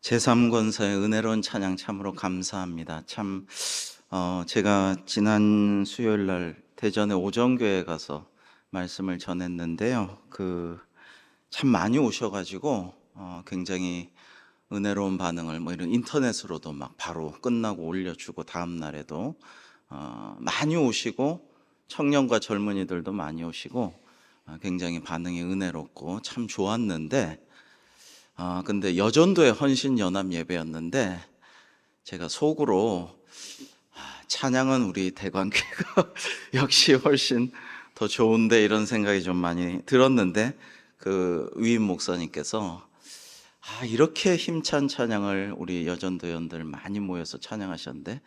제3권사의 은혜로운 찬양 참으로 감사합니다. 제가 지난 수요일 날 대전의 오정교회에 가서 말씀을 전했는데요. 참 많이 오셔가지고 굉장히 은혜로운 반응을 이런 인터넷으로도 막 바로 끝나고 올려주고 다음 날에도 많이 오시고 청년과 젊은이들도 많이 오시고 굉장히 반응이 은혜롭고 참 좋았는데 근데 여전도의 헌신연합 예배였는데 제가 속으로 찬양은 우리 대관교회가 역시 훨씬 더 좋은데 이런 생각이 좀 많이 들었는데 그 위임 목사님께서 이렇게 힘찬 찬양을 우리 여전도연들 많이 모여서 찬양하셨는데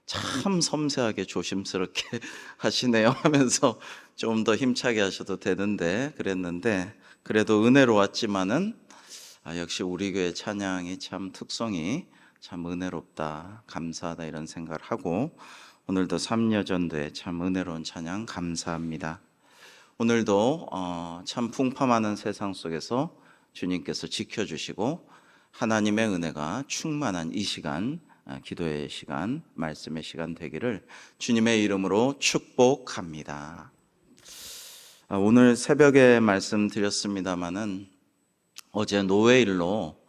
참 섬세하게 조심스럽게 하시네요 하면서 좀 더 힘차게 하셔도 되는데 그랬는데 그래도 은혜로웠지만은 역시 우리 교회 찬양이 참 특성이 참 은혜롭다, 감사하다 이런 생각을 하고 오늘도 삼여전도에 참 은혜로운 찬양 감사합니다. 오늘도 참 풍파많은 세상 속에서 주님께서 지켜주시고 하나님의 은혜가 충만한 이 시간, 기도의 시간, 말씀의 시간 되기를 주님의 이름으로 축복합니다. 오늘 새벽에 말씀드렸습니다마는 어제 노회일로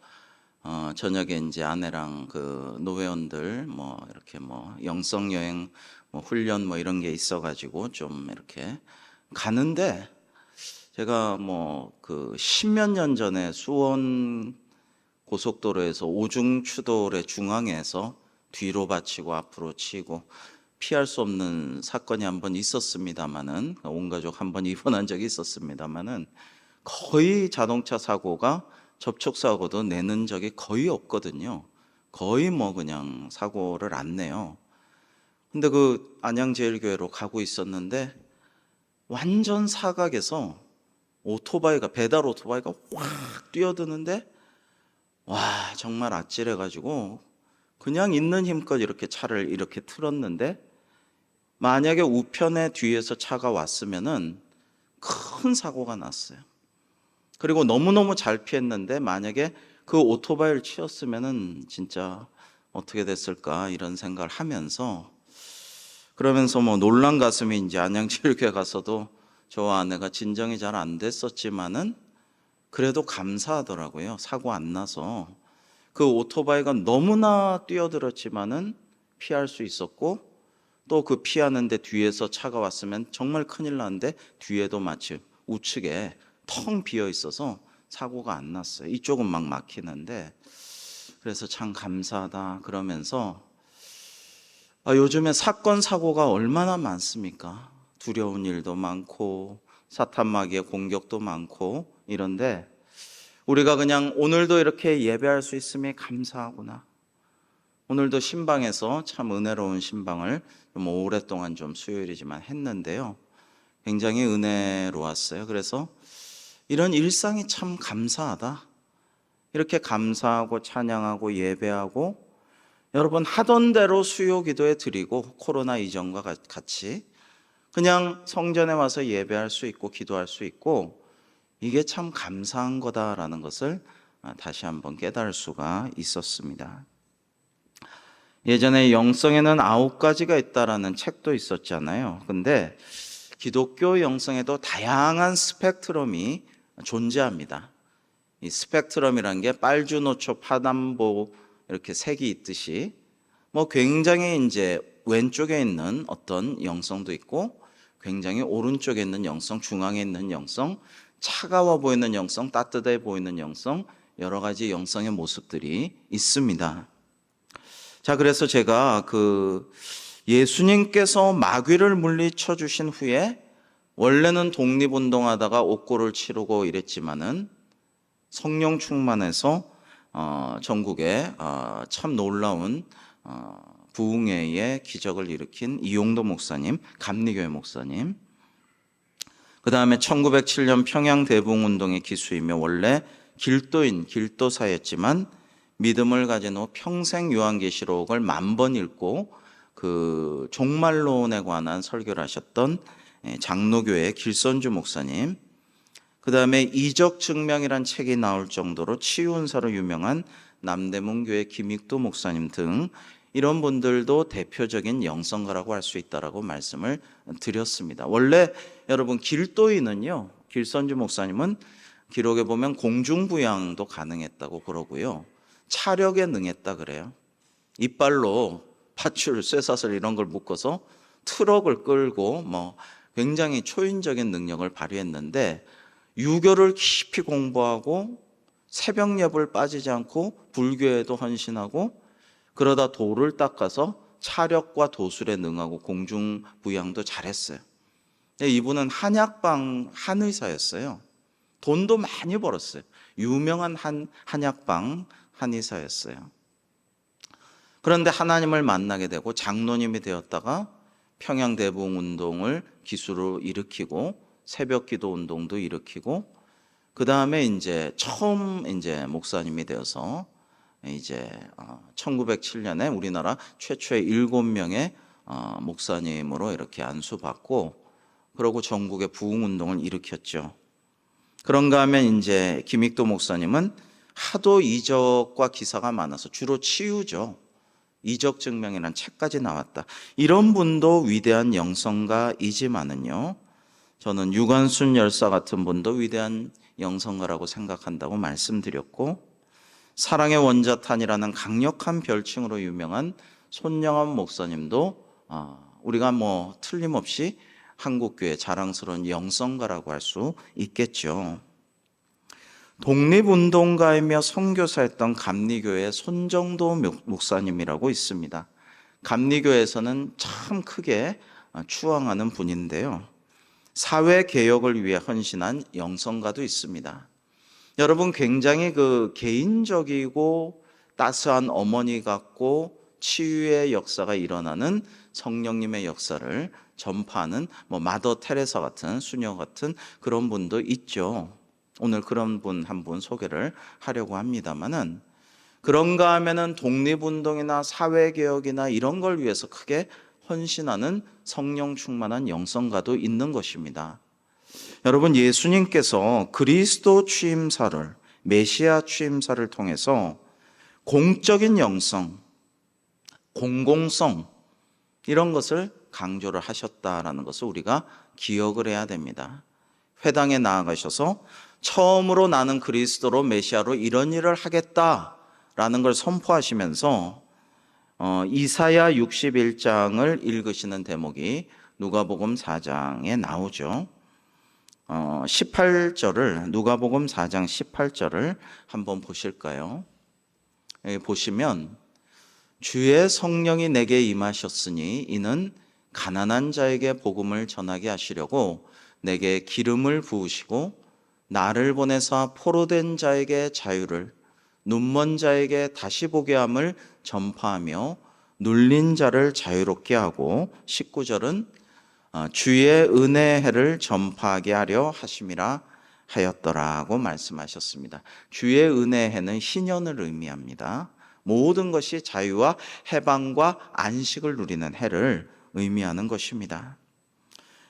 저녁에 이제 아내랑 그 노회원들 이렇게 영성 여행 훈련 이런 게 있어가지고 좀 이렇게 가는데 제가 그 십몇 년 전에 수원 고속도로에서 오중추돌의 중앙에서 뒤로 받치고 앞으로 치고 피할 수 없는 사건이 한번 있었습니다마는 온 가족 한번 입원한 적이 있었습니다마는 거의 자동차 사고가 접촉사고도 내는 적이 거의 없거든요. 거의 그냥 사고를 안 내요. 근데 그 안양제일교회로 가고 있었는데 완전 사각에서 배달 오토바이가 확 뛰어드는데 와 정말 아찔해가지고 그냥 있는 힘껏 이렇게 차를 이렇게 틀었는데 만약에 우편에 뒤에서 차가 왔으면은 큰 사고가 났어요. 그리고 너무너무 잘 피했는데 만약에 그 오토바이를 치었으면은 진짜 어떻게 됐을까 이런 생각을 하면서 그러면서 놀란 가슴이 이제 안양제일교회 가서도 저와 아내가 진정이 잘 안 됐었지만은 그래도 감사하더라고요. 사고 안 나서 그 오토바이가 너무나 뛰어들었지만은 피할 수 있었고 또 그 피하는데 뒤에서 차가 왔으면 정말 큰일 났는데 뒤에도 마치 우측에 텅 비어 있어서 사고가 안 났어요. 이쪽은 막 막히는데 그래서 참 감사하다 그러면서 요즘에 사건 사고가 얼마나 많습니까? 두려운 일도 많고 사탄마귀의 공격도 많고 이런데 우리가 그냥 오늘도 이렇게 예배할 수 있음에 감사하구나. 오늘도 신방에서 참 은혜로운 신방을 좀 오랫동안 좀 수요일이지만 했는데요. 굉장히 은혜로웠어요. 그래서 이런 일상이 참 감사하다. 이렇게 감사하고 찬양하고 예배하고 여러분 하던 대로 수요 기도에 드리고 코로나 이전과 같이 그냥 성전에 와서 예배할 수 있고 기도할 수 있고 이게 참 감사한 거다라는 것을 다시 한번 깨달을 수가 있었습니다. 예전에 영성에는 9가지가 있다라는 책도 있었잖아요. 근데 기독교 영성에도 다양한 스펙트럼이 존재합니다. 이 스펙트럼이라는 게 빨주노초 파남보 이렇게 색이 있듯이 굉장히 이제 왼쪽에 있는 어떤 영성도 있고 굉장히 오른쪽에 있는 영성, 중앙에 있는 영성, 차가워 보이는 영성, 따뜻해 보이는 영성, 여러 가지 영성의 모습들이 있습니다. 자, 그래서 제가 예수님께서 마귀를 물리쳐 주신 후에 원래는 독립운동하다가 옥고를 치르고 이랬지만은 성령 충만해서 전국에 참 놀라운 부흥회의 기적을 일으킨 이용도 목사님, 감리교회 목사님. 그 다음에 1907년 평양 대붕운동의 기수이며 원래 길도사였지만 믿음을 가진 후 평생 요한계시록을 10,000번 읽고 그 종말론에 관한 설교를 하셨던 장로교회 길선주 목사님. 그 다음에 이적 증명이란 책이 나올 정도로 치유은사로 유명한 남대문교회 김익도 목사님 등 이런 분들도 대표적인 영성가라고 할 수 있다라고 말씀을 드렸습니다. 원래 여러분 길도인은요, 길선주 목사님은 기록에 보면 공중부양도 가능했다고 그러고요, 차력에 능했다 그래요. 이빨로 밧줄, 쇠사슬 이런 걸 묶어서 트럭을 끌고 굉장히 초인적인 능력을 발휘했는데, 유교를 깊이 공부하고 새벽 예불 빠지지 않고 불교에도 헌신하고 그러다 도를 닦아서 차력과 도술에 능하고 공중부양도 잘했어요. 이분은 한약방 한의사였어요. 돈도 많이 벌었어요. 유명한 한약방 한의사였어요. 그런데 하나님을 만나게 되고 장로님이 되었다가 평양대붕운동을 기수로 일으키고 새벽 기도 운동도 일으키고, 그 다음에 이제 처음 목사님이 되어서 이제 1907년에 우리나라 최초의 7명의 목사님으로 이렇게 안수받고, 그러고 전국의 부흥운동을 일으켰죠. 그런가 하면 이제 김익도 목사님은 하도 이적과 기사가 많아서 주로 치유죠. 이적 증명이라는 책까지 나왔다. 이런 분도 위대한 영성가이지만은요, 저는 유관순 열사 같은 분도 위대한 영성가라고 생각한다고 말씀드렸고, 사랑의 원자탄이라는 강력한 별칭으로 유명한 손영원 목사님도 우리가 틀림없이 한국교회 자랑스러운 영성가라고 할 수 있겠죠. 독립운동가이며 선교사였던 감리교회 손정도 목사님이라고 있습니다. 감리교회에서는 참 크게 추앙하는 분인데요, 사회개혁을 위해 헌신한 영성가도 있습니다. 여러분, 굉장히 개인적이고 따스한 어머니 같고 치유의 역사가 일어나는 성령님의 역사를 전파하는 마더 테레사 같은, 수녀 같은 그런 분도 있죠. 오늘 그런 분 한 분 소개를 하려고 합니다만은, 그런가 하면은 독립운동이나 사회개혁이나 이런 걸 위해서 크게 헌신하는 성령 충만한 영성가도 있는 것입니다. 여러분, 예수님께서 그리스도 취임사를, 메시아 취임사를 통해서 공적인 영성, 공공성 이런 것을 강조를 하셨다라는 것을 우리가 기억을 해야 됩니다. 회당에 나아가셔서 처음으로 나는 그리스도로 메시아로 이런 일을 하겠다라는 걸 선포하시면서 이사야 61장을 읽으시는 대목이 누가복음 4장에 나오죠. 18절을, 누가복음 4장 18절을 한번 보실까요? 여기 보시면, 주의 성령이 내게 임하셨으니 이는 가난한 자에게 복음을 전하게 하시려고 내게 기름을 부으시고 나를 보내사 포로된 자에게 자유를, 눈먼 자에게 다시 보게 함을 전파하며 눌린 자를 자유롭게 하고, 19절은 주의 은혜의 해를 전파하게 하려 하심이라 하였더라고 말씀하셨습니다. 주의 은혜의 해는 희년을 의미합니다. 모든 것이 자유와 해방과 안식을 누리는 해를 의미하는 것입니다.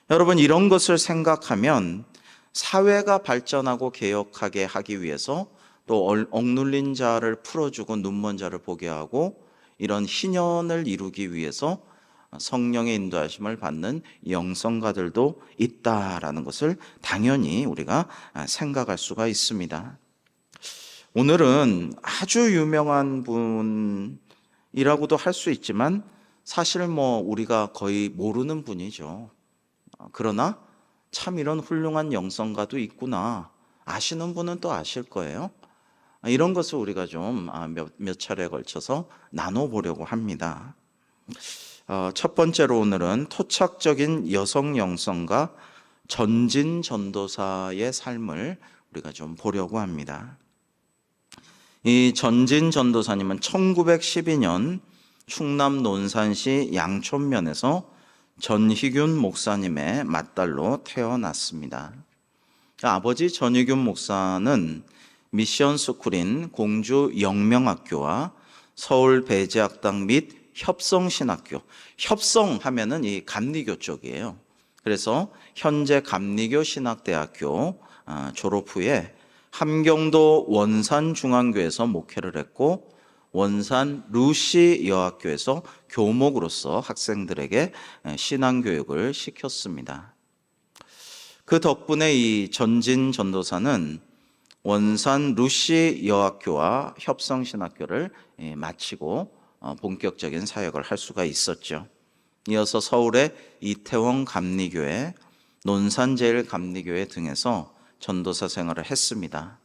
여러분, 이런 것을 생각하면 사회가 발전하고 개혁하게 하기 위해서 또 억눌린 자를 풀어주고 눈먼 자를 보게 하고 이런 희년을 이루기 위해서 성령의 인도하심을 받는 영성가들도 있다라는 것을 당연히 우리가 생각할 수가 있습니다. 오늘은 아주 유명한 분이라고도 할 수 있지만 사실 우리가 거의 모르는 분이죠. 그러나 참 이런 훌륭한 영성가도 있구나, 아시는 분은 또 아실 거예요. 이런 것을 우리가 좀 몇 차례에 걸쳐서 나눠보려고 합니다. 첫 번째로 오늘은 토착적인 여성 영성가 전진 전도사의 삶을 우리가 좀 보려고 합니다. 이 전진 전도사님은 1912년 충남 논산시 양촌면에서 전희균 목사님의 맏딸로 태어났습니다. 아버지 전희균 목사는 미션 스쿨인 공주 영명학교와 서울 배재학당 및 협성신학교, 협성하면은 이 감리교 쪽이에요. 그래서 현재 감리교 신학대학교 졸업 후에 함경도 원산중앙교에서 목회를 했고 원산 루시 여학교에서 교목으로서 학생들에게 신앙교육을 시켰습니다. 그 덕분에 이 전진 전도사는 원산 루시 여학교와 협성신학교를 마치고 본격적인 사역을 할 수가 있었죠. 이어서 서울의 이태원 감리교회, 논산제일감리교회 등에서 전도사 생활을 했습니다.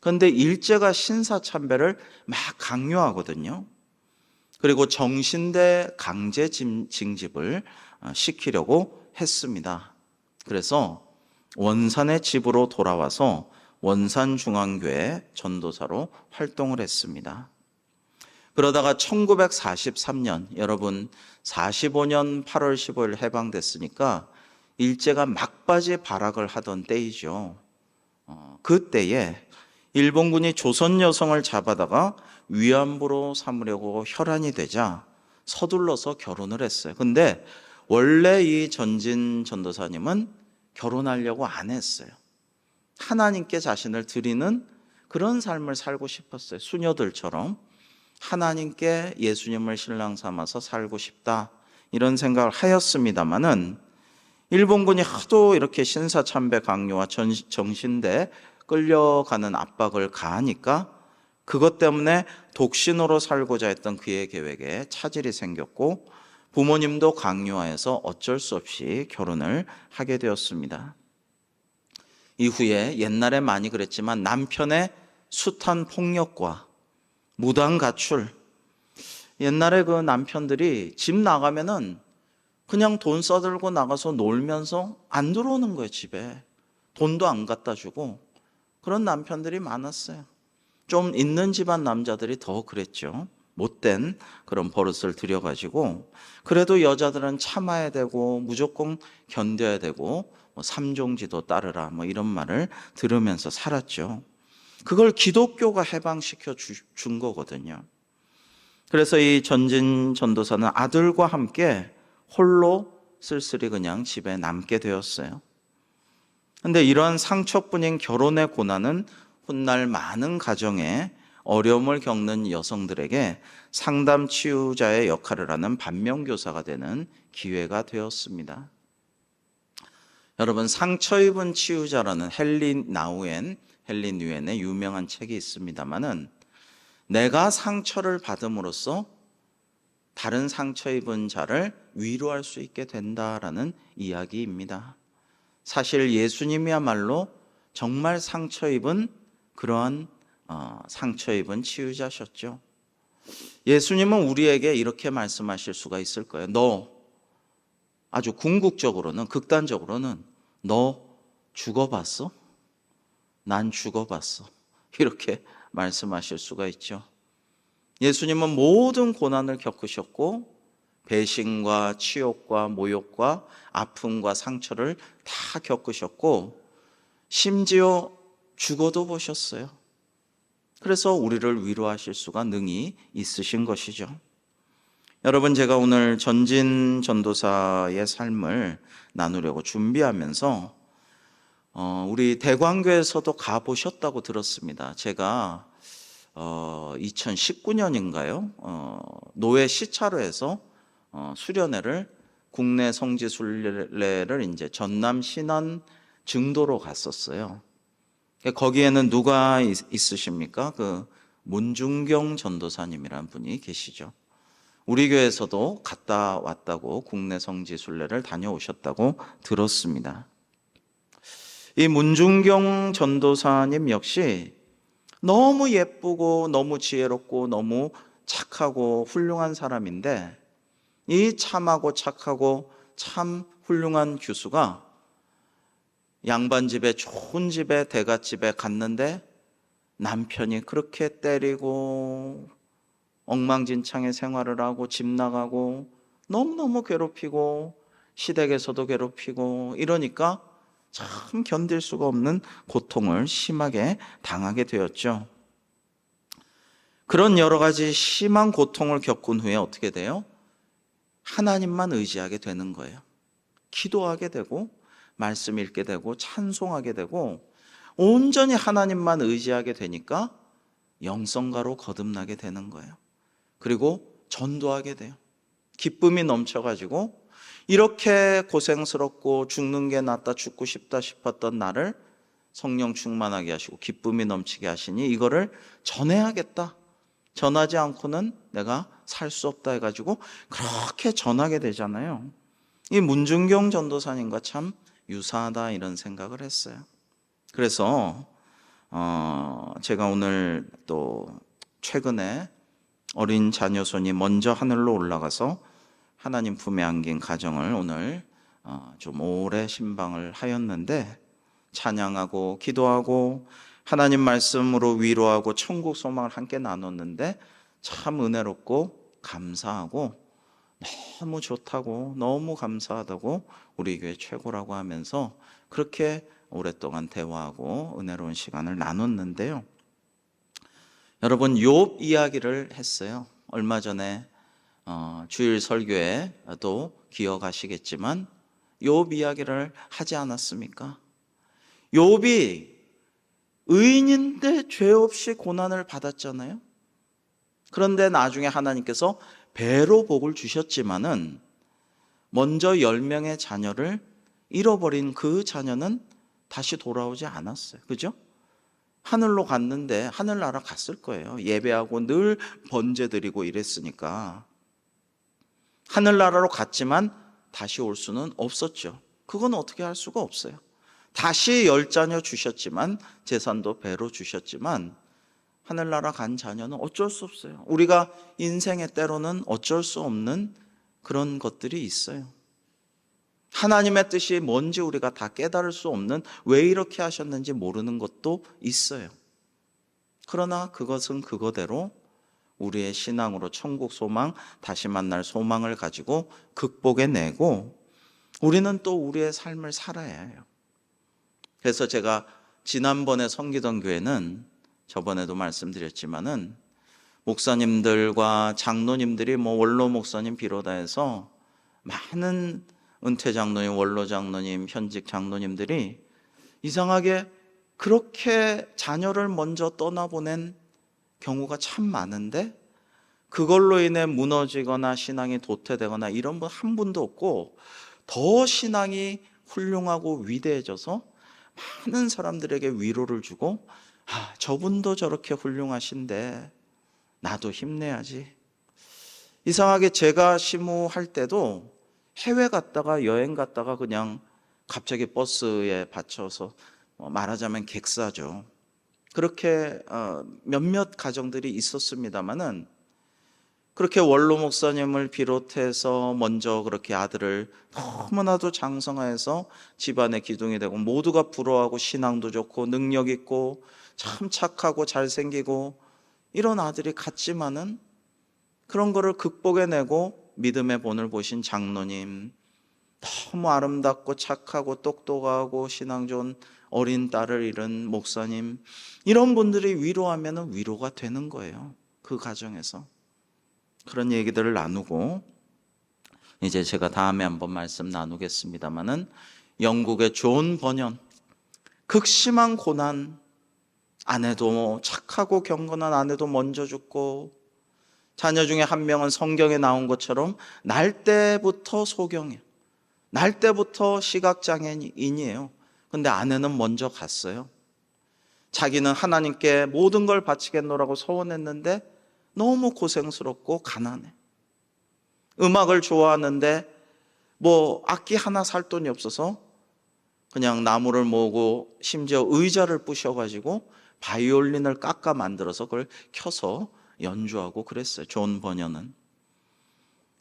그런데 일제가 신사참배를 막 강요하거든요. 그리고 정신대 강제 징집을 시키려고 했습니다. 그래서 원산의 집으로 돌아와서 원산중앙교회 전도사로 활동을 했습니다. 그러다가 1943년, 여러분 45년 8월 15일 해방됐으니까 일제가 막바지 발악을 하던 때이죠. 그때에 일본군이 조선 여성을 잡아다가 위안부로 삼으려고 혈안이 되자 서둘러서 결혼을 했어요. 근데 원래 이 전진 전도사님은 결혼하려고 안 했어요. 하나님께 자신을 드리는 그런 삶을 살고 싶었어요. 수녀들처럼 하나님께 예수님을 신랑 삼아서 살고 싶다, 이런 생각을 하였습니다마는 일본군이 하도 이렇게 신사참배 강요와 정신대 끌려가는 압박을 가하니까 그것 때문에 독신으로 살고자 했던 그의 계획에 차질이 생겼고 부모님도 강요하여서 어쩔 수 없이 결혼을 하게 되었습니다. 이후에 옛날에 많이 그랬지만 남편의 숱한 폭력과 무단 가출, 옛날에 그 남편들이 집 나가면은 그냥 돈 써들고 나가서 놀면서 안 들어오는 거예요. 집에 돈도 안 갖다 주고. 그런 남편들이 많았어요. 좀 있는 집안 남자들이 더 그랬죠. 못된 그런 버릇을 들여가지고. 그래도 여자들은 참아야 되고 무조건 견뎌야 되고 삼종지도 따르라 이런 말을 들으면서 살았죠. 그걸 기독교가 해방시켜 준 거거든요. 그래서 이 전진 전도사는 아들과 함께 홀로 쓸쓸히 그냥 집에 남게 되었어요. 그런데 이러한 상처뿐인 결혼의 고난은 훗날 많은 가정에 어려움을 겪는 여성들에게 상담 치유자의 역할을 하는 반면교사가 되는 기회가 되었습니다. 여러분, 상처 입은 치유자라는 헨리 뉴엔의 유명한 책이 있습니다만은 내가 상처를 받음으로써 다른 상처 입은 자를 위로할 수 있게 된다라는 이야기입니다. 사실 예수님이야말로 정말 상처 입은 그러한 상처 입은 치유자셨죠. 예수님은 우리에게 이렇게 말씀하실 수가 있을 거예요. 너 아주 궁극적으로는, 극단적으로는 너 죽어봤어? 난 죽어봤어. 이렇게 말씀하실 수가 있죠. 예수님은 모든 고난을 겪으셨고 배신과 치욕과 모욕과 아픔과 상처를 다 겪으셨고 심지어 죽어도 보셨어요. 그래서 우리를 위로하실 수가 능히 있으신 것이죠. 여러분, 제가 오늘 전진 전도사의 삶을 나누려고 준비하면서 우리 대광교에서도 가보셨다고 들었습니다. 제가 2019년인가요? 노회 시차로에서 수련회를, 국내 성지 순례를 이제 전남 신안 증도로 갔었어요. 거기에는 누가 있으십니까? 그 문중경 전도사님이라는 분이 계시죠. 우리 교회에서도 갔다 왔다고, 국내 성지 순례를 다녀오셨다고 들었습니다. 이 문중경 전도사님 역시 너무 예쁘고 너무 지혜롭고 너무 착하고 훌륭한 사람인데, 이 참하고 착하고 참 훌륭한 규수가 양반집에, 좋은 집에, 대갓집에 갔는데 남편이 그렇게 때리고 엉망진창의 생활을 하고 집 나가고 너무너무 괴롭히고 시댁에서도 괴롭히고 이러니까 참 견딜 수가 없는 고통을 심하게 당하게 되었죠. 그런 여러 가지 심한 고통을 겪은 후에 어떻게 돼요? 하나님만 의지하게 되는 거예요. 기도하게 되고 말씀 읽게 되고 찬송하게 되고 온전히 하나님만 의지하게 되니까 영성가로 거듭나게 되는 거예요. 그리고 전도하게 돼요. 기쁨이 넘쳐가지고 이렇게 고생스럽고 죽는 게 낫다, 죽고 싶다 싶었던 나를 성령 충만하게 하시고 기쁨이 넘치게 하시니 이거를 전해야겠다. 전하지 않고는 내가 살 수 없다 해가지고 그렇게 전하게 되잖아요. 이 문중경 전도사님과 참 유사하다 이런 생각을 했어요. 그래서 제가 오늘 또 최근에 어린 자녀손이 먼저 하늘로 올라가서 하나님 품에 안긴 가정을 오늘 좀 오래 신방을 하였는데, 찬양하고 기도하고 하나님 말씀으로 위로하고 천국 소망을 함께 나눴는데 참 은혜롭고 감사하고 너무 좋다고, 너무 감사하다고, 우리 교회 최고라고 하면서 그렇게 오랫동안 대화하고 은혜로운 시간을 나눴는데요. 여러분, 욥 이야기를 했어요. 얼마 전에 주일 설교에도 기억하시겠지만 욥 이야기를 하지 않았습니까? 욥이 의인인데 죄 없이 고난을 받았잖아요. 그런데 나중에 하나님께서 배로 복을 주셨지만은 먼저 10명의 자녀를 잃어버린 그 자녀는 다시 돌아오지 않았어요. 그죠? 하늘로 갔는데 하늘나라 갔을 거예요. 예배하고 늘 번제 드리고 이랬으니까. 하늘나라로 갔지만 다시 올 수는 없었죠. 그건 어떻게 할 수가 없어요. 다시 10자녀 주셨지만, 재산도 배로 주셨지만 하늘나라 간 자녀는 어쩔 수 없어요. 우리가 인생의 때로는 어쩔 수 없는 그런 것들이 있어요. 하나님의 뜻이 뭔지 우리가 다 깨달을 수 없는, 왜 이렇게 하셨는지 모르는 것도 있어요. 그러나 그것은 그거대로 우리의 신앙으로 천국 소망, 다시 만날 소망을 가지고 극복해내고 우리는 또 우리의 삶을 살아야 해요. 그래서 제가 지난번에 섬기던 교회는, 저번에도 말씀드렸지만은, 목사님들과 장로님들이 원로 목사님 비롯해서 많은 은퇴 장로님, 원로 장로님, 현직 장로님들이 이상하게 그렇게 자녀를 먼저 떠나보낸 경우가 참 많은데, 그걸로 인해 무너지거나 신앙이 도태되거나 이런 분 한 분도 없고, 더 신앙이 훌륭하고 위대해져서 많은 사람들에게 위로를 주고, 저분도 저렇게 훌륭하신데 나도 힘내야지. 이상하게 제가 시무할 때도 해외 갔다가, 여행 갔다가 그냥 갑자기 버스에 받쳐서 말하자면 객사죠. 그렇게 몇몇 가정들이 있었습니다마는, 그렇게 원로 목사님을 비롯해서 먼저 그렇게 아들을 너무나도 장성하여서 집안의 기둥이 되고 모두가 부러워하고 신앙도 좋고 능력 있고 참 착하고 잘생기고 이런 아들이 갔지만은, 그런 거를 극복해내고 믿음의 본을 보신 장로님, 너무 아름답고 착하고 똑똑하고 신앙 좋은 어린 딸을 잃은 목사님, 이런 분들이 위로하면 위로가 되는 거예요. 그 가정에서. 그런 얘기들을 나누고, 이제 제가 다음에 한번 말씀 나누겠습니다마는, 영국의 존 버년, 극심한 고난, 아내도 착하고 경건한 아내도 먼저 죽고, 자녀 중에 한 명은 성경에 나온 것처럼 날 때부터 소경이에요. 날 때부터 시각장애인이에요. 근데 아내는 먼저 갔어요. 자기는 하나님께 모든 걸 바치겠노라고 서원했는데 너무 고생스럽고 가난해. 음악을 좋아하는데 악기 하나 살 돈이 없어서 그냥 나무를 모으고 심지어 의자를 부셔가지고 바이올린을 깎아 만들어서 그걸 켜서 연주하고 그랬어요. 존 버년은.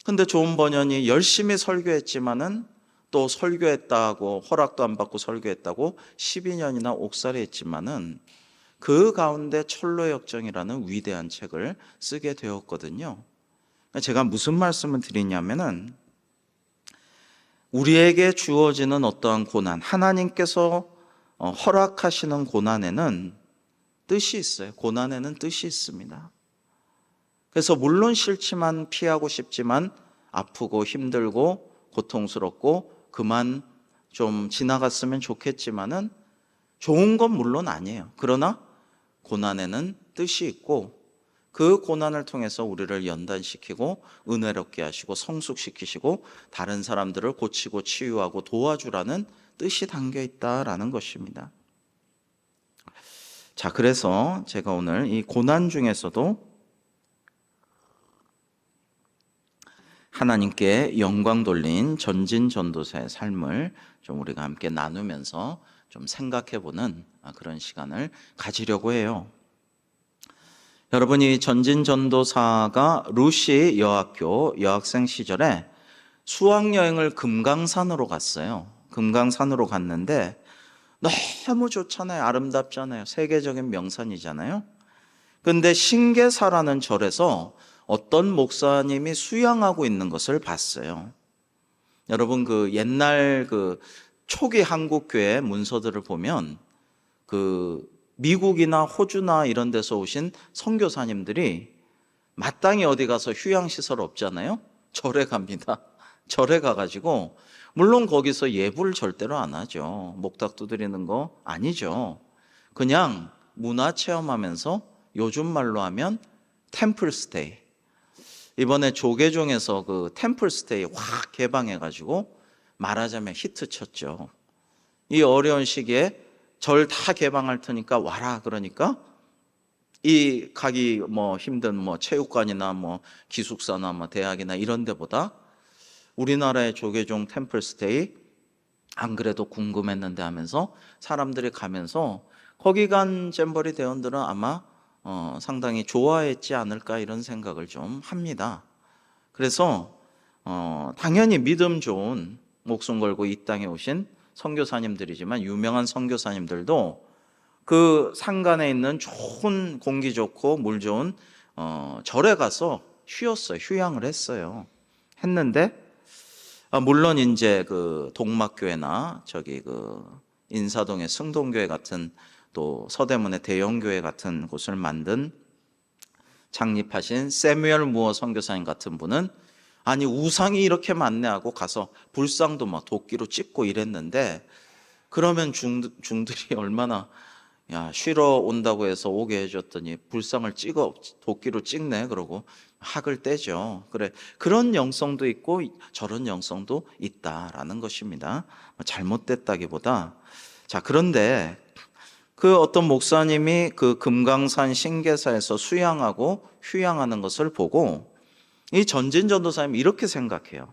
근데 존 버년이 열심히 설교했지만은, 또 설교했다고 허락도 안 받고 설교했다고 12년이나 옥살이했지만은, 그 가운데 철로의 역정이라는 위대한 책을 쓰게 되었거든요. 제가 무슨 말씀을 드리냐면은, 우리에게 주어지는 어떠한 고난, 하나님께서 허락하시는 고난에는 뜻이 있어요. 고난에는 뜻이 있습니다. 그래서 물론 싫지만, 피하고 싶지만, 아프고 힘들고 고통스럽고 그만 좀 지나갔으면 좋겠지만은, 좋은 건 물론 아니에요. 그러나 고난에는 뜻이 있고 그 고난을 통해서 우리를 연단시키고 은혜롭게 하시고 성숙시키시고 다른 사람들을 고치고 치유하고 도와주라는 뜻이 담겨 있다라는 것입니다. 자, 그래서 제가 오늘 이 고난 중에서도 하나님께 영광 돌린 전진 전도사의 삶을 좀 우리가 함께 나누면서 좀 생각해 보는 그런 시간을 가지려고 해요. 여러분이 전진 전도사가 루시 여학교 여학생 시절에 수학여행을 금강산으로 갔어요. 금강산으로 갔는데 너무 좋잖아요. 아름답잖아요. 세계적인 명산이잖아요. 근데 신계사라는 절에서 어떤 목사님이 수양하고 있는 것을 봤어요. 여러분 그 옛날 그 초기 한국 교회 문서들을 보면 그 미국이나 호주나 이런 데서 오신 선교사님들이 마땅히 어디 가서 휴양시설 없잖아요. 절에 갑니다. 절에 가가지고 물론 거기서 예불 절대로 안 하죠. 목탁 두드리는 거 아니죠. 그냥 문화 체험하면서 요즘 말로 하면 템플스테이. 이번에 조계종에서 그 템플스테이 확 개방해가지고 말하자면 히트 쳤죠. 이 어려운 시기에 절 다 개방할 테니까 와라 그러니까 이 가기 뭐 힘든 뭐 체육관이나 뭐 기숙사나 뭐 대학이나 이런 데보다 우리나라의 조계종 템플스테이 안 그래도 궁금했는데 하면서 사람들이 가면서 거기 간 잼버리 대원들은 아마 상당히 좋아했지 않을까 이런 생각을 좀 합니다. 그래서 당연히 믿음 좋은 목숨 걸고 이 땅에 오신 선교사님들이지만 유명한 선교사님들도 그 산간에 있는 좋은 공기 좋고 물 좋은 절에 가서 쉬었어요. 휴양을 했어요. 했는데 물론 이제 그 동막교회나 저기 그 인사동의 승동교회 같은 또 서대문의 대형교회 같은 곳을 만든 창립하신 세뮤얼 무어 선교사님 같은 분은 아니 우상이 이렇게 많네 하고 가서 불상도 막 도끼로 찍고 이랬는데 그러면 중들이 얼마나 야 쉬러 온다고 해서 오게 해줬더니 불상을 찍어 도끼로 찍네 그러고 학을 떼죠. 그래 그런 영성도 있고 저런 영성도 있다라는 것입니다. 잘못됐다기보다 자 그런데 그 어떤 목사님이 그 금강산 신계사에서 수양하고 휴양하는 것을 보고 이 전진 전도사님이 이렇게 생각해요.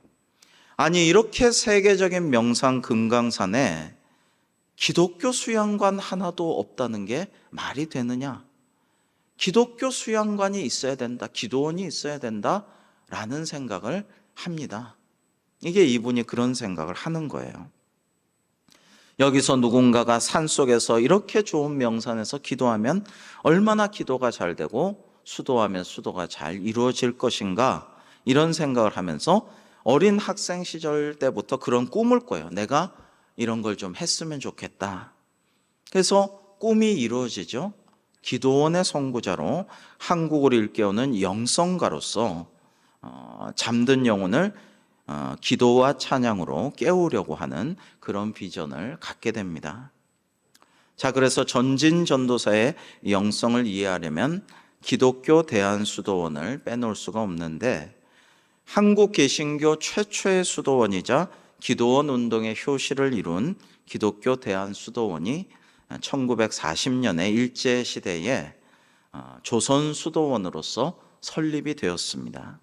아니 이렇게 세계적인 명산 금강산에 기독교 수양관 하나도 없다는 게 말이 되느냐? 기독교 수양관이 있어야 된다. 기도원이 있어야 된다라는 생각을 합니다. 이게 이분이 그런 생각을 하는 거예요. 여기서 누군가가 산속에서 이렇게 좋은 명산에서 기도하면 얼마나 기도가 잘 되고 수도하면 수도가 잘 이루어질 것인가 이런 생각을 하면서 어린 학생 시절 때부터 그런 꿈을 꿔요. 내가 이런 걸 좀 했으면 좋겠다. 그래서 꿈이 이루어지죠. 기도원의 선구자로 한국을 일깨우는 영성가로서 잠든 영혼을 기도와 찬양으로 깨우려고 하는 그런 비전을 갖게 됩니다. 자, 그래서 전진 전도사의 영성을 이해하려면 기독교 대한수도원을 빼놓을 수가 없는데 한국 개신교 최초의 수도원이자 기도원 운동의 효시를 이룬 기독교 대한수도원이 1940년에 일제시대에 조선수도원으로서 설립이 되었습니다.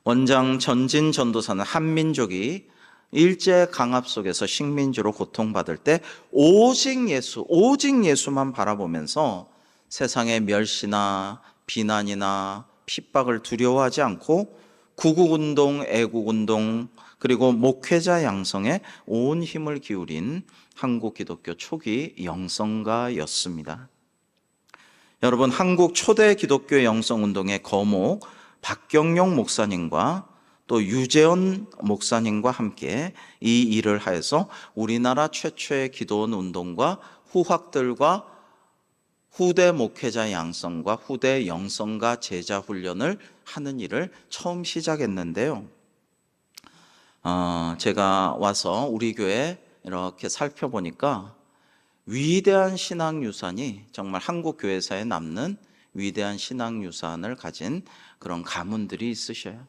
원장 전진 전도사는 한민족이 일제 강압 속에서 식민지로 고통받을 때 오직 예수만 바라보면서 세상의 멸시나 비난이나 핍박을 두려워하지 않고 구국운동, 애국운동, 그리고 목회자 양성에 온 힘을 기울인 한국 기독교 초기 영성가였습니다. 여러분, 한국 초대 기독교 영성운동의 거목 박경용 목사님과 또 유재원 목사님과 함께 이 일을 하여서 우리나라 최초의 기도원 운동과 후학들과 후대 목회자 양성과 후대 영성가 제자 훈련을 하는 일을 처음 시작했는데요. 제가 와서 우리 교회 이렇게 살펴보니까 위대한 신앙 유산이 정말 한국 교회사에 남는 위대한 신앙 유산을 가진 그런 가문들이 있으셔요.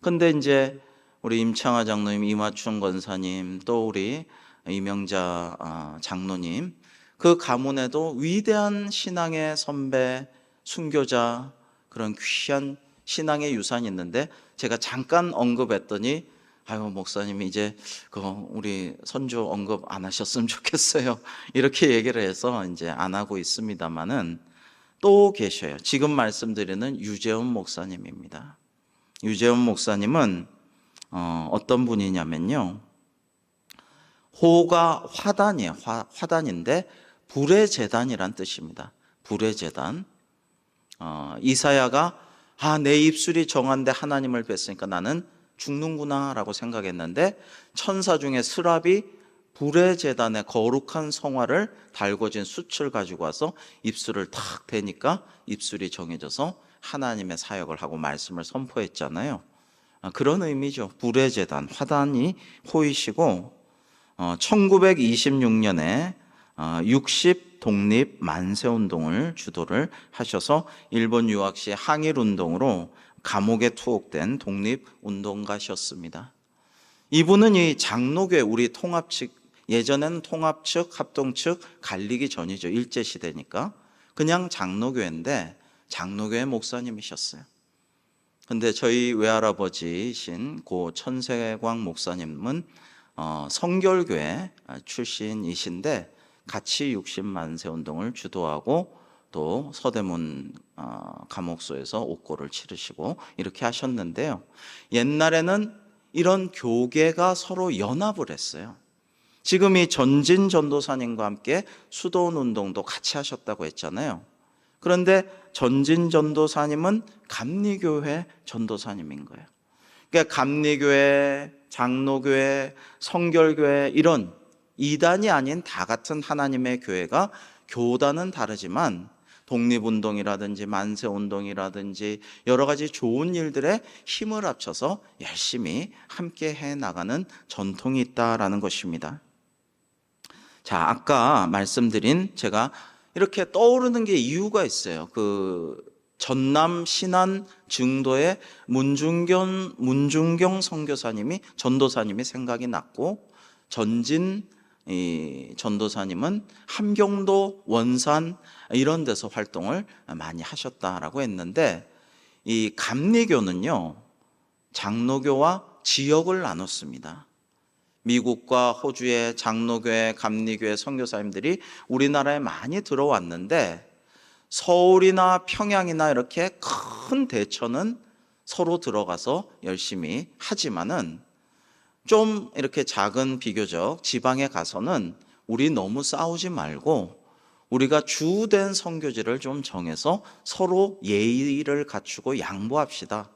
근데 이제 우리 임창화 장로님, 이마춘 권사님, 또 우리 이명자 장로님, 그 가문에도 위대한 신앙의 선배, 순교자, 그런 귀한 신앙의 유산이 있는데, 제가 잠깐 언급했더니 아유 목사님이 이제 우리 선조 언급 안 하셨으면 좋겠어요, 이렇게 얘기를 해서 이제 안 하고 있습니다만은, 또 계셔요. 지금 말씀드리는 유재훈 목사님입니다. 유재훈 목사님은 어떤 분이냐면요, 호가 화단이에요. 화단인데 불의 제단이란 뜻입니다. 불의 제단. 이사야가 내 입술이 정한데 하나님을 뵀으니까 나는 죽는구나 라고 생각했는데, 천사 중에 스랍이 불의 제단에 거룩한 성화를 달궈진 숯을 가지고 와서 입술을 탁 대니까 입술이 정해져서 하나님의 사역을 하고 말씀을 선포했잖아요. 그런 의미죠. 불의 제단, 화단이 호이시고, 1926년에 60 독립 만세 운동을 주도를 하셔서 일본 유학 시 항일 운동으로 감옥에 투옥된 독립 운동가셨습니다. 이분은 이 장로교회, 우리 통합 측, 예전에는 통합 측, 합동 측 갈리기 전이죠. 일제 시대니까 그냥 장로교회인데 장로교회 목사님이셨어요. 근데 저희 외할아버지신 고 천세광 목사님은 성결교회 출신이신데 같이 60만세 운동을 주도하고 또 서대문 감옥소에서 옥고를 치르시고 이렇게 하셨는데요. 옛날에는 이런 교계가 서로 연합을 했어요. 지금 이 전진 전도사님과 함께 수도원 운동도 같이 하셨다고 했잖아요. 그런데 전진 전도사님은 감리교회 전도사님인 거예요. 그러니까 감리교회, 장로교회, 성결교회, 이런 이단이 아닌 다 같은 하나님의 교회가, 교단은 다르지만 독립운동이라든지 만세운동이라든지 여러 가지 좋은 일들에 힘을 합쳐서 열심히 함께 해 나가는 전통이 있다라는 것입니다. 자, 아까 말씀드린, 제가 이렇게 떠오르는 게 이유가 있어요. 전남 신안 증도의 문중경 선교사님이, 전도사님이 생각이 났고, 전진 전도사님은 함경도, 원산 이런 데서 활동을 많이 하셨다라고 했는데, 이 감리교는요, 장로교와 지역을 나눴습니다. 미국과 호주의 장로교회, 감리교회 선교사님들이 우리나라에 많이 들어왔는데, 서울이나 평양이나 이렇게 큰 대처는 서로 들어가서 열심히 하지만은, 좀 이렇게 작은 비교적 지방에 가서는 우리 너무 싸우지 말고 우리가 주된 선교지를 좀 정해서 서로 예의를 갖추고 양보합시다.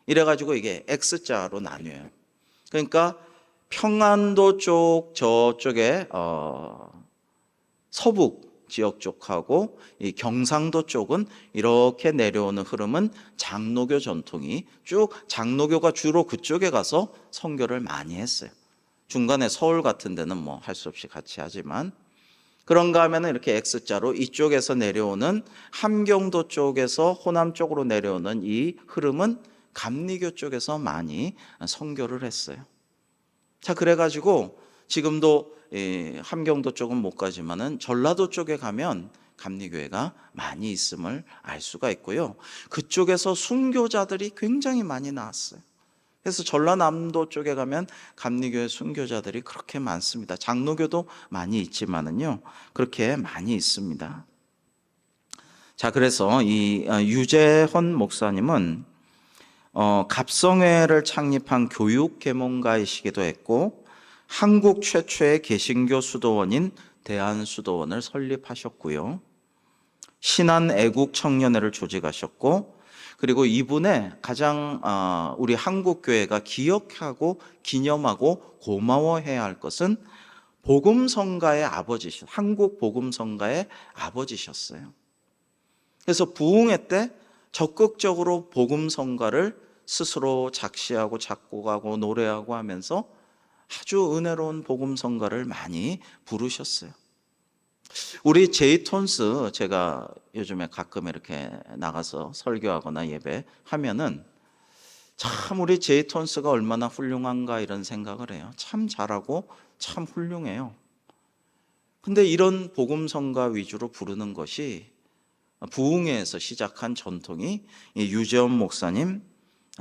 이래가지고 이게 X자로 나뉘어요. 그러니까 평안도 쪽, 저쪽에 서북 지역 쪽하고 이 경상도 쪽은 이렇게 내려오는 흐름은 장로교 전통이 쭉, 장로교가 주로 그쪽에 가서 선교를 많이 했어요. 중간에 서울 같은 데는 뭐 할 수 없이 같이 하지만, 그런가 하면은 이렇게 X자로 이쪽에서 내려오는 함경도 쪽에서 호남 쪽으로 내려오는 이 흐름은 감리교 쪽에서 많이 선교를 했어요. 자, 그래가지고 지금도 함경도 쪽은 못 가지만은 전라도 쪽에 가면 감리교회가 많이 있음을 알 수가 있고요. 그쪽에서 순교자들이 굉장히 많이 나왔어요. 그래서 전라남도 쪽에 가면 감리교회 순교자들이 그렇게 많습니다. 장로교도 많이 있지만은요, 그렇게 많이 있습니다. 자, 그래서 이 유재헌 목사님은 갑성회를 창립한 교육 계몽가이시기도 했고, 한국 최초의 개신교 수도원인 대한수도원을 설립하셨고요. 신안 애국 청년회를 조직하셨고, 그리고 이분의 가장 우리 한국 교회가 기억하고 기념하고 고마워해야 할 것은 복음성가의 아버지셨어요. 한국 복음성가의 아버지셨어요. 그래서 부흥회 때 적극적으로 복음성가를 스스로 작시하고 작곡하고 노래하고 하면서 아주 은혜로운 복음성가를 많이 부르셨어요. 우리 제이톤스, 제가 요즘에 가끔 이렇게 나가서 설교하거나 예배하면은 참 우리 제이톤스가 얼마나 훌륭한가 이런 생각을 해요. 참 잘하고 참 훌륭해요. 근데 이런 복음성가 위주로 부르는 것이 부흥회에서 시작한 전통이 유재원 목사님,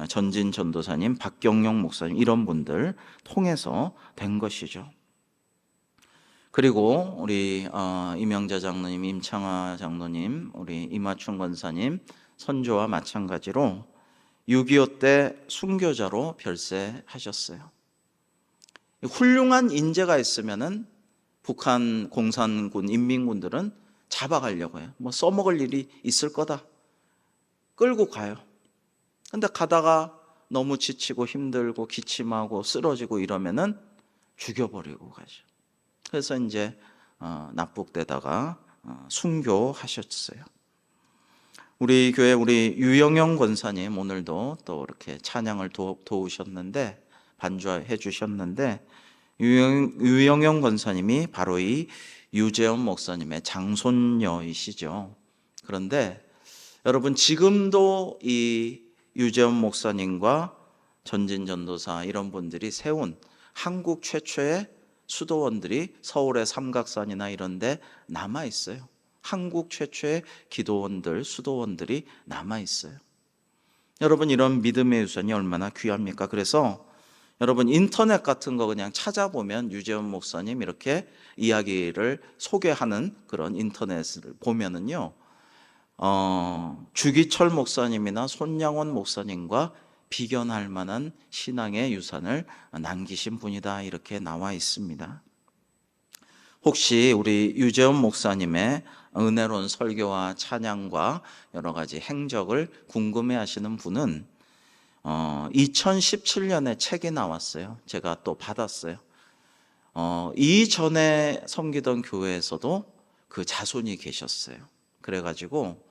전진 전도사님, 박경영 목사님 이런 분들 통해서 된 것이죠. 그리고 우리 이명자 장로님, 임창화 장로님, 우리 이마춘 권사님 선조와 마찬가지로 6.25 때 순교자로 별세하셨어요. 훌륭한 인재가 있으면은 북한 공산군, 인민군들은 잡아가려고 해요. 뭐 써먹을 일이 있을 거다. 끌고 가요. 근데 가다가 너무 지치고 힘들고 기침하고 쓰러지고 이러면은 죽여버리고 가죠. 그래서 이제 납북되다가 순교하셨어요. 우리 교회 우리 유영영 권사님 오늘도 또 이렇게 찬양을 도우셨는데 반주해 주셨는데 유영영 권사님이 바로 이 유재원 목사님의 장손녀이시죠. 그런데 여러분 지금도 이 유재원 목사님과 전진 전도사 이런 분들이 세운 한국 최초의 수도원들이 서울의 삼각산이나 이런 데 남아 있어요. 한국 최초의 기도원들, 수도원들이 남아 있어요. 여러분 이런 믿음의 유산이 얼마나 귀합니까? 그래서 여러분 인터넷 같은 거 그냥 찾아보면 유재원 목사님 이렇게 이야기를 소개하는 그런 인터넷을 보면은요, 주기철 목사님이나 손양원 목사님과 비견할 만한 신앙의 유산을 남기신 분이다 이렇게 나와 있습니다. 혹시 우리 유재원 목사님의 은혜로운 설교와 찬양과 여러 가지 행적을 궁금해하시는 분은 2017년에 책이 나왔어요. 제가 또 받았어요. 이전에 섬기던 교회에서도 그 자손이 계셨어요. 그래가지고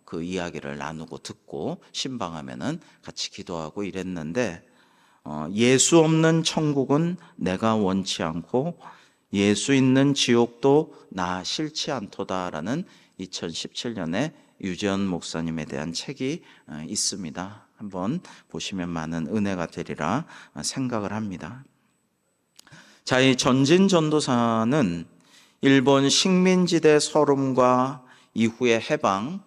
그 이야기를 나누고 듣고 신방하면은 같이 기도하고 이랬는데 예수 없는 천국은 내가 원치 않고 예수 있는 지옥도 나 싫지 않도다라는 2017년에 유재원 목사님에 대한 책이 있습니다. 한번 보시면 많은 은혜가 되리라 생각을 합니다. 자, 이 전진 전도사는 일본 식민지대 서름과 이후의 해방,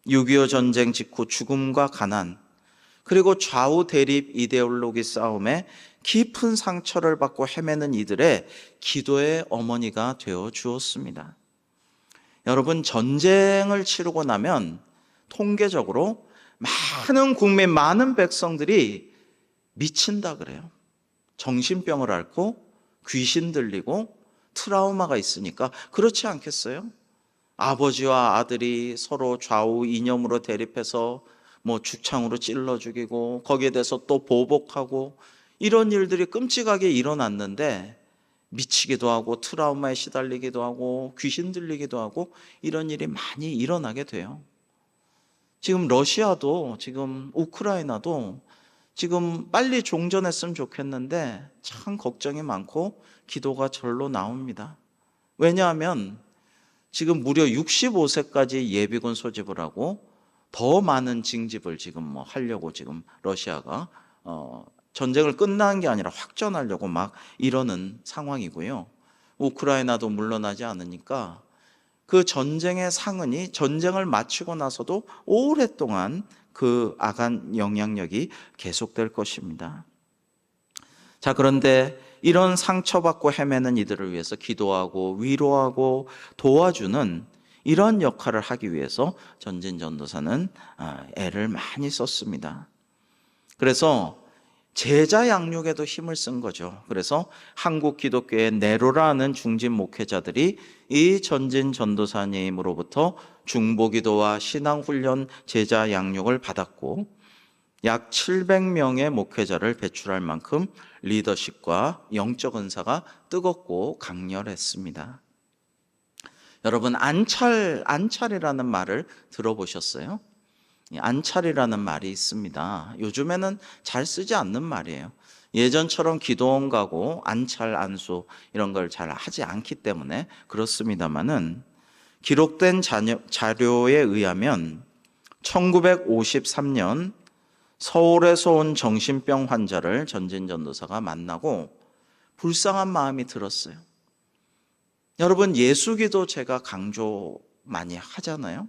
6.25 전쟁 직후 죽음과 가난, 그리고 좌우 대립 이데올로기 싸움에 깊은 상처를 받고 헤매는 이들의 기도의 어머니가 되어 주었습니다. 여러분 전쟁을 치르고 나면 통계적으로 많은 국민, 많은 백성들이 미친다 그래요. 정신병을 앓고 귀신 들리고 트라우마가 있으니까. 그렇지 않겠어요? 아버지와 아들이 서로 좌우 이념으로 대립해서 뭐 죽창으로 찔러 죽이고 거기에 대해서 또 보복하고 이런 일들이 끔찍하게 일어났는데 미치기도 하고 트라우마에 시달리기도 하고 귀신 들리기도 하고 이런 일이 많이 일어나게 돼요. 지금 러시아도 지금 우크라이나도 지금 빨리 종전했으면 좋겠는데 참 걱정이 많고 기도가 절로 나옵니다. 왜냐하면 지금 무려 65세까지 예비군 소집을 하고 더 많은 징집을 지금 뭐 하려고 지금 러시아가 전쟁을 끝나는 게 아니라 확전하려고 막 이러는 상황이고요. 우크라이나도 물러나지 않으니까 그 전쟁의 상흔이 전쟁을 마치고 나서도 오랫동안 그 악한 영향력이 계속될 것입니다. 자, 그런데 이런 상처받고 헤매는 이들을 위해서 기도하고 위로하고 도와주는 이런 역할을 하기 위해서 전진 전도사는 애를 많이 썼습니다. 그래서 제자 양육에도 힘을 쓴 거죠. 그래서 한국 기독교의 네로라는 중진 목회자들이 이 전진 전도사님으로부터 중보기도와 신앙훈련 제자 양육을 받았고 약 700명의 목회자를 배출할 만큼 리더십과 영적 은사가 뜨겁고 강렬했습니다. 여러분 안찰이라는 말을 들어보셨어요? 안찰이라는 말이 있습니다. 요즘에는 잘 쓰지 않는 말이에요. 예전처럼 기도원 가고 안찰, 안수 이런 걸 잘 하지 않기 때문에 그렇습니다만은 기록된 자료에 의하면 1953년 서울에서 온 정신병 환자를 전진전도사가 만나고 불쌍한 마음이 들었어요. 여러분, 예수기도 제가 강조 많이 하잖아요.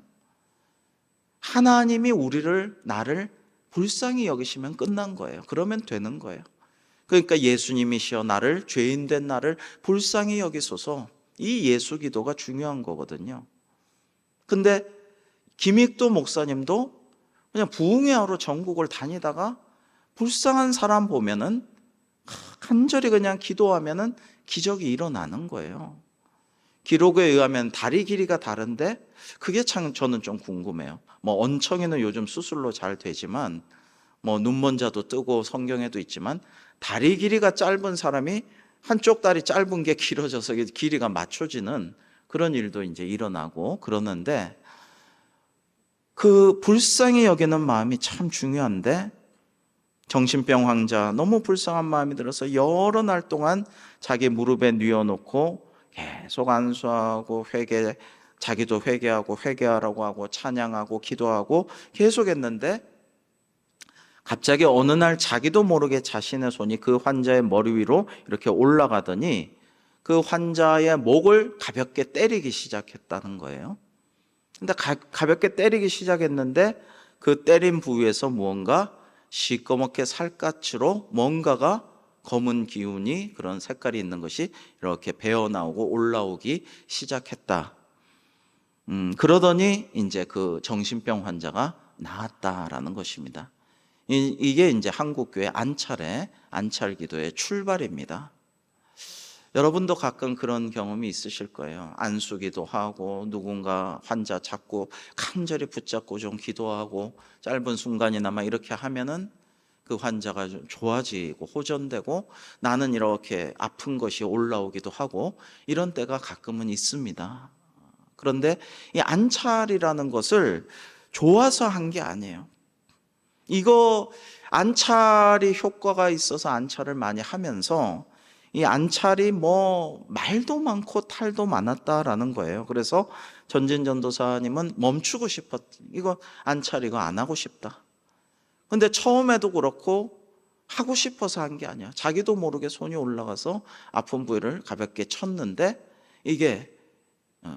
하나님이 나를 불쌍히 여기시면 끝난 거예요. 그러면 되는 거예요. 그러니까 예수님이시여 나를, 죄인된 나를 불쌍히 여기소서, 이 예수기도가 중요한 거거든요. 근데 김익도 목사님도 그냥 부흥회하러 전국을 다니다가 불쌍한 사람 보면은 간절히 그냥 기도하면은 기적이 일어나는 거예요. 기록에 의하면 다리 길이가 다른데 그게 참 저는 좀 궁금해요. 뭐 언청이는 요즘 수술로 잘 되지만 뭐 눈먼자도 뜨고 성경에도 있지만 다리 길이가 짧은 사람이 한쪽 다리 짧은 게 길어져서 길이가 맞춰지는 그런 일도 이제 일어나고 그러는데, 그 불쌍히 여기는 마음이 참 중요한데 정신병 환자 너무 불쌍한 마음이 들어서 여러 날 동안 자기 무릎에 뉘어놓고 계속 안수하고 자기도 회개하고 회개하라고 하고 찬양하고 기도하고 계속 했는데, 갑자기 어느 날 자기도 모르게 자신의 손이 그 환자의 머리 위로 이렇게 올라가더니 그 환자의 목을 가볍게 때리기 시작했다는 거예요. 근데 가볍게 때리기 시작했는데 그 때린 부위에서 무언가 시꺼멓게 살갗으로 뭔가가 검은 기운이, 그런 색깔이 있는 것이 이렇게 배어나오고 올라오기 시작했다. 그러더니 이제 그 정신병 환자가 나았다라는 것입니다. 이게 이제 한국교회 안찰 기도의 출발입니다. 여러분도 가끔 그런 경험이 있으실 거예요. 안수기도 하고 누군가 환자 잡고 간절히 붙잡고 좀 기도하고 짧은 순간이나마 이렇게 하면은 그 환자가 좀 좋아지고 호전되고 나는 이렇게 아픈 것이 올라오기도 하고 이런 때가 가끔은 있습니다. 그런데 이 안찰이라는 것을 좋아서 한 게 아니에요. 이거 안찰이 효과가 있어서 안찰을 많이 하면서 이 안찰이 뭐 말도 많고 탈도 많았다라는 거예요. 그래서 전진전도사님은 멈추고 이거 안찰 이거 안 하고 싶다. 근데 처음에도 그렇고 하고 싶어서 한 게 아니야. 자기도 모르게 손이 올라가서 아픈 부위를 가볍게 쳤는데 이게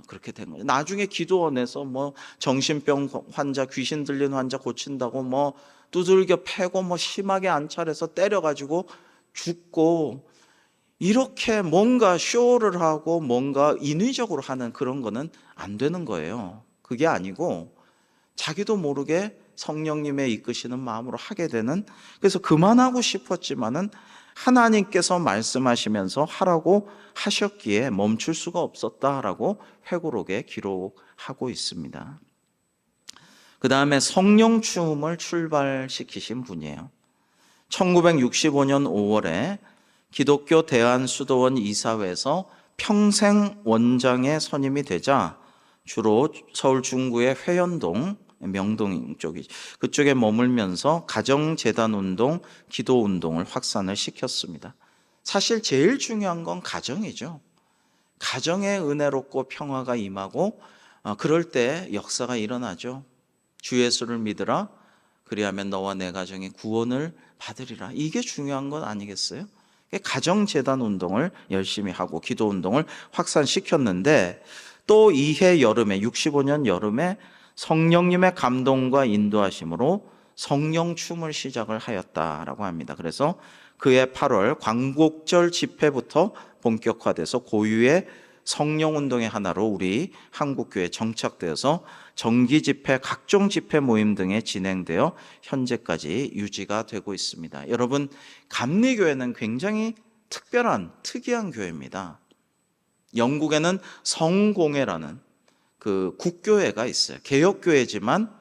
그렇게 된 거예요. 나중에 기도원에서 뭐 정신병 환자, 귀신 들린 환자 고친다고 뭐 두들겨 패고 뭐 심하게 안찰해서 때려가지고 죽고, 이렇게 뭔가 쇼를 하고 뭔가 인위적으로 하는 그런 거는 안 되는 거예요. 그게 아니고 자기도 모르게 성령님의 이끄시는 마음으로 하게 되는, 그래서 그만하고 싶었지만은 하나님께서 말씀하시면서 하라고 하셨기에 멈출 수가 없었다라고 회고록에 기록하고 있습니다. 그 다음에 성령 충음을 출발시키신 분이에요. 1965년 5월에 기독교 대한수도원 이사회에서 평생 원장에 선임이 되자 주로 서울 중구의 회연동, 명동 그쪽에 머물면서 가정재단운동, 기도운동을 확산을 시켰습니다. 사실 제일 중요한 건 가정이죠. 가정에 은혜롭고 평화가 임하고 그럴 때 역사가 일어나죠. 주 예수를 믿으라, 그리하면 너와 내 가정이 구원을 받으리라. 이게 중요한 건 아니겠어요? 가정재단 운동을 열심히 하고 기도 운동을 확산시켰는데, 또 이해 여름에 65년 여름에 성령님의 감동과 인도하심으로 성령춤을 시작을 하였다라고 합니다. 그래서 그해 8월 광복절 집회부터 본격화돼서 고유의 성령운동의 하나로 우리 한국교회에 정착되어서 정기 집회, 각종 집회 모임 등에 진행되어 현재까지 유지가 되고 있습니다. 여러분, 감리교회는 굉장히 특이한 교회입니다. 영국에는 성공회라는 그 국교회가 있어요. 개혁교회지만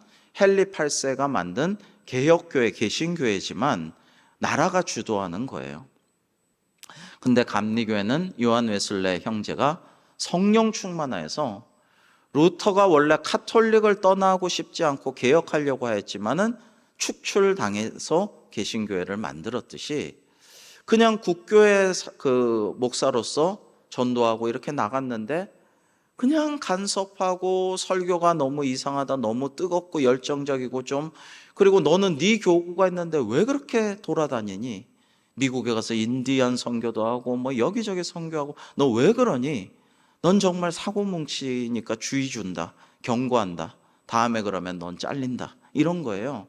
헨리 8세가 만든 개혁교회, 개신교회지만 나라가 주도하는 거예요. 근데 감리교회는 요한 웨슬레 형제가 성령 충만하여서, 루터가 원래 카톨릭을 떠나고 싶지 않고 개혁하려고 했지만은 축출당해서 개신교회를 만들었듯이 그냥 국교의 그 목사로서 전도하고 이렇게 나갔는데 그냥 간섭하고 설교가 너무 이상하다, 너무 뜨겁고 열정적이고 좀, 그리고 너는 네 교구가 있는데 왜 그렇게 돌아다니니? 미국에 가서 인디안 선교도 하고 뭐 여기저기 선교하고 너 왜 그러니? 넌 정말 사고뭉치니까 주의 준다, 경고한다. 다음에 그러면 넌 잘린다. 이런 거예요.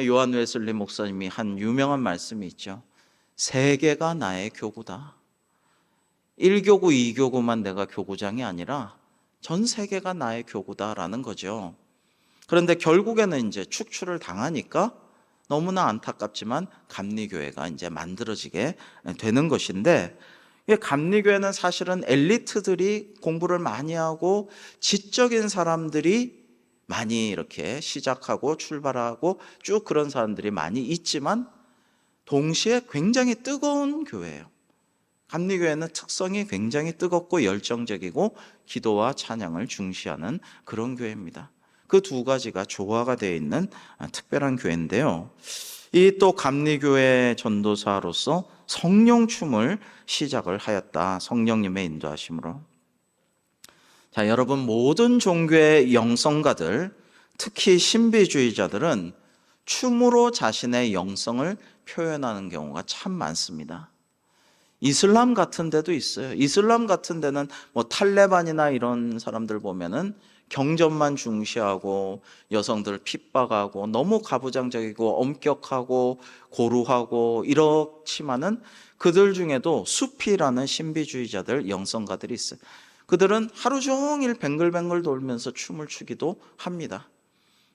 요한 웨슬리 목사님이 한 유명한 말씀이 있죠. 세계가 나의 교구다. 1교구, 2교구만 내가 교구장이 아니라 전 세계가 나의 교구다라는 거죠. 그런데 결국에는 이제 축출을 당하니까 너무나 안타깝지만 감리교회가 이제 만들어지게 되는 것인데, 이 감리교회는 사실은 엘리트들이 공부를 많이 하고 지적인 사람들이 많이 이렇게 시작하고 출발하고 쭉 그런 사람들이 많이 있지만 동시에 굉장히 뜨거운 교회예요. 감리교회는 특성이 굉장히 뜨겁고 열정적이고 기도와 찬양을 중시하는 그런 교회입니다. 그 두 가지가 조화가 되어 있는 특별한 교회인데요. 이 또 감리교회 전도사로서 성령춤을 시작을 하였다. 성령님의 인도하심으로. 자, 여러분, 모든 종교의 영성가들, 특히 신비주의자들은 춤으로 자신의 영성을 표현하는 경우가 참 많습니다. 이슬람 같은 데도 있어요. 이슬람 같은 데는 뭐 탈레반이나 이런 사람들 보면은 경전만 중시하고 여성들을 핍박하고 너무 가부장적이고 엄격하고 고루하고 이렇지만은 그들 중에도 수피라는 신비주의자들, 영성가들이 있어요. 그들은 하루 종일 뱅글뱅글 돌면서 춤을 추기도 합니다.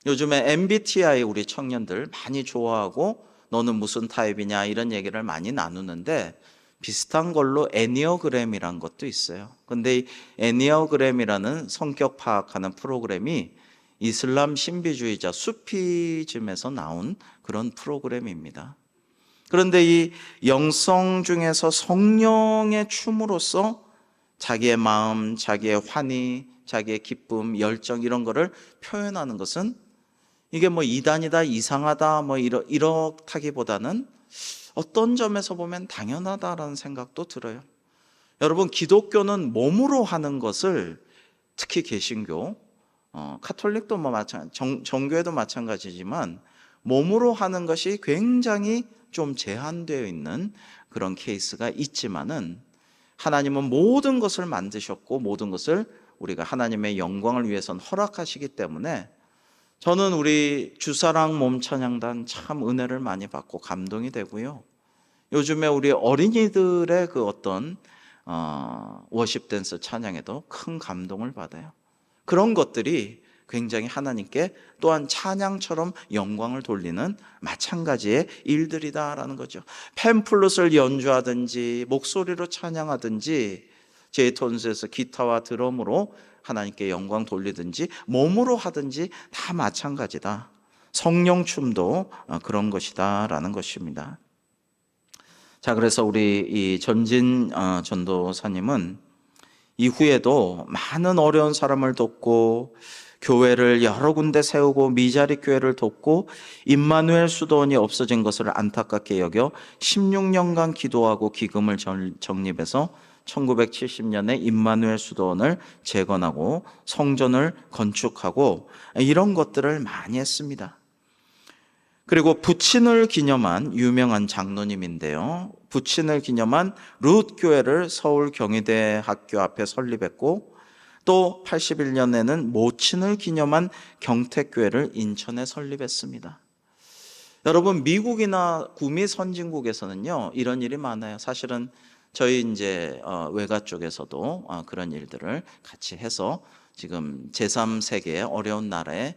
요즘에 MBTI 우리 청년들 많이 좋아하고 너는 무슨 타입이냐 이런 얘기를 많이 나누는데 비슷한 걸로 애니어그램이란 것도 있어요. 근데 이 애니어그램이라는 성격 파악하는 프로그램이 이슬람 신비주의자 수피즘에서 나온 그런 프로그램입니다. 그런데 이 영성 중에서 성령의 춤으로써 자기의 마음, 자기의 환희, 자기의 기쁨, 열정 이런 거를 표현하는 것은 이게 뭐 이단이다, 이상하다 뭐 이렇다기보다는 어떤 점에서 보면 당연하다라는 생각도 들어요. 여러분, 기독교는 몸으로 하는 것을, 특히 개신교, 카톨릭도 뭐 정교회도 마찬가지지만 몸으로 하는 것이 굉장히 좀 제한되어 있는 그런 케이스가 있지만은 하나님은 모든 것을 만드셨고 모든 것을 우리가 하나님의 영광을 위해서는 허락하시기 때문에 저는 우리 주사랑 몸찬양단 참 은혜를 많이 받고 감동이 되고요. 요즘에 우리 어린이들의 그 어떤 워십 댄스 찬양에도 큰 감동을 받아요. 그런 것들이 굉장히 하나님께 또한 찬양처럼 영광을 돌리는 마찬가지의 일들이다라는 거죠. 팸플룻을 연주하든지 목소리로 찬양하든지 제이톤스에서 기타와 드럼으로 하나님께 영광 돌리든지 몸으로 하든지 다 마찬가지다. 성령춤도 그런 것이다라는 것입니다. 자, 그래서 우리 이 전진 전도사님은 이후에도 많은 어려운 사람을 돕고 교회를 여러 군데 세우고 미자리 교회를 돕고 임마누엘 수도원이 없어진 것을 안타깝게 여겨 16년간 기도하고 기금을 적립해서 1970년에 임마누엘 수도원을 재건하고 성전을 건축하고 이런 것들을 많이 했습니다. 그리고 부친을 기념한 유명한 장로님인데요. 부친을 기념한 룻 교회를 서울 경희대 학교 앞에 설립했고 또 81년에는 모친을 기념한 경택교회를 인천에 설립했습니다. 여러분, 미국이나 구미 선진국에서는요 이런 일이 많아요. 사실은 저희 이제 외가 쪽에서도 그런 일들을 같이 해서 지금 제3세계의 어려운 나라에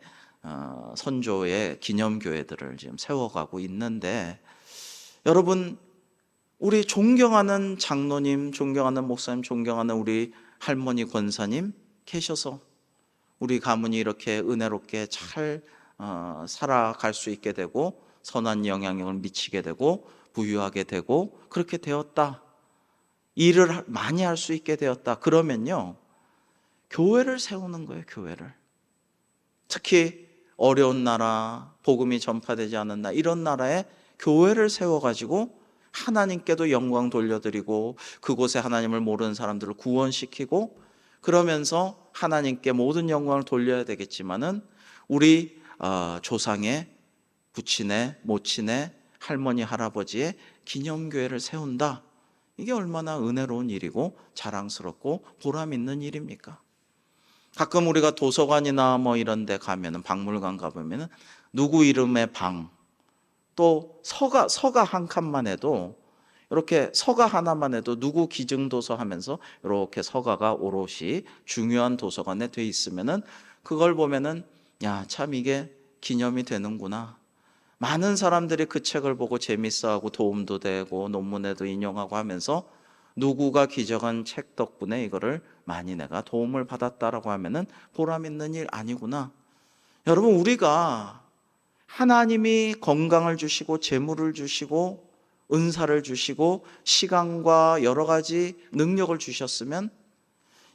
선조의 기념교회들을 지금 세워가고 있는데, 여러분, 우리 존경하는 장로님, 존경하는 목사님, 존경하는 우리 할머니 권사님 계셔서 우리 가문이 이렇게 은혜롭게 잘 살아갈 수 있게 되고 선한 영향력을 미치게 되고 부유하게 되고 그렇게 되었다, 일을 많이 할 수 있게 되었다, 그러면요 교회를 세우는 거예요. 교회를. 특히 어려운 나라, 복음이 전파되지 않은 나라, 이런 나라에 교회를 세워가지고 하나님께도 영광 돌려드리고 그곳에 하나님을 모르는 사람들을 구원시키고 그러면서 하나님께 모든 영광을 돌려야 되겠지만은 우리 조상의 부친의 모친의 할머니 할아버지의 기념교회를 세운다. 이게 얼마나 은혜로운 일이고 자랑스럽고 보람 있는 일입니까? 가끔 우리가 도서관이나 뭐 이런 데 가면은 박물관 가보면은 누구 이름의 방, 또 서가 한 칸만 해도 이렇게 서가 하나만 해도 누구 기증도서 하면서 이렇게 서가가 오롯이 중요한 도서관에 돼 있으면은 그걸 보면은 야, 참 이게 기념이 되는구나. 많은 사람들이 그 책을 보고 재밌어하고 도움도 되고 논문에도 인용하고 하면서 누구가 기적한 책 덕분에 이거를 많이 내가 도움을 받았다라고 하면은 보람 있는 일 아니구나. 여러분, 우리가 하나님이 건강을 주시고 재물을 주시고 은사를 주시고 시간과 여러 가지 능력을 주셨으면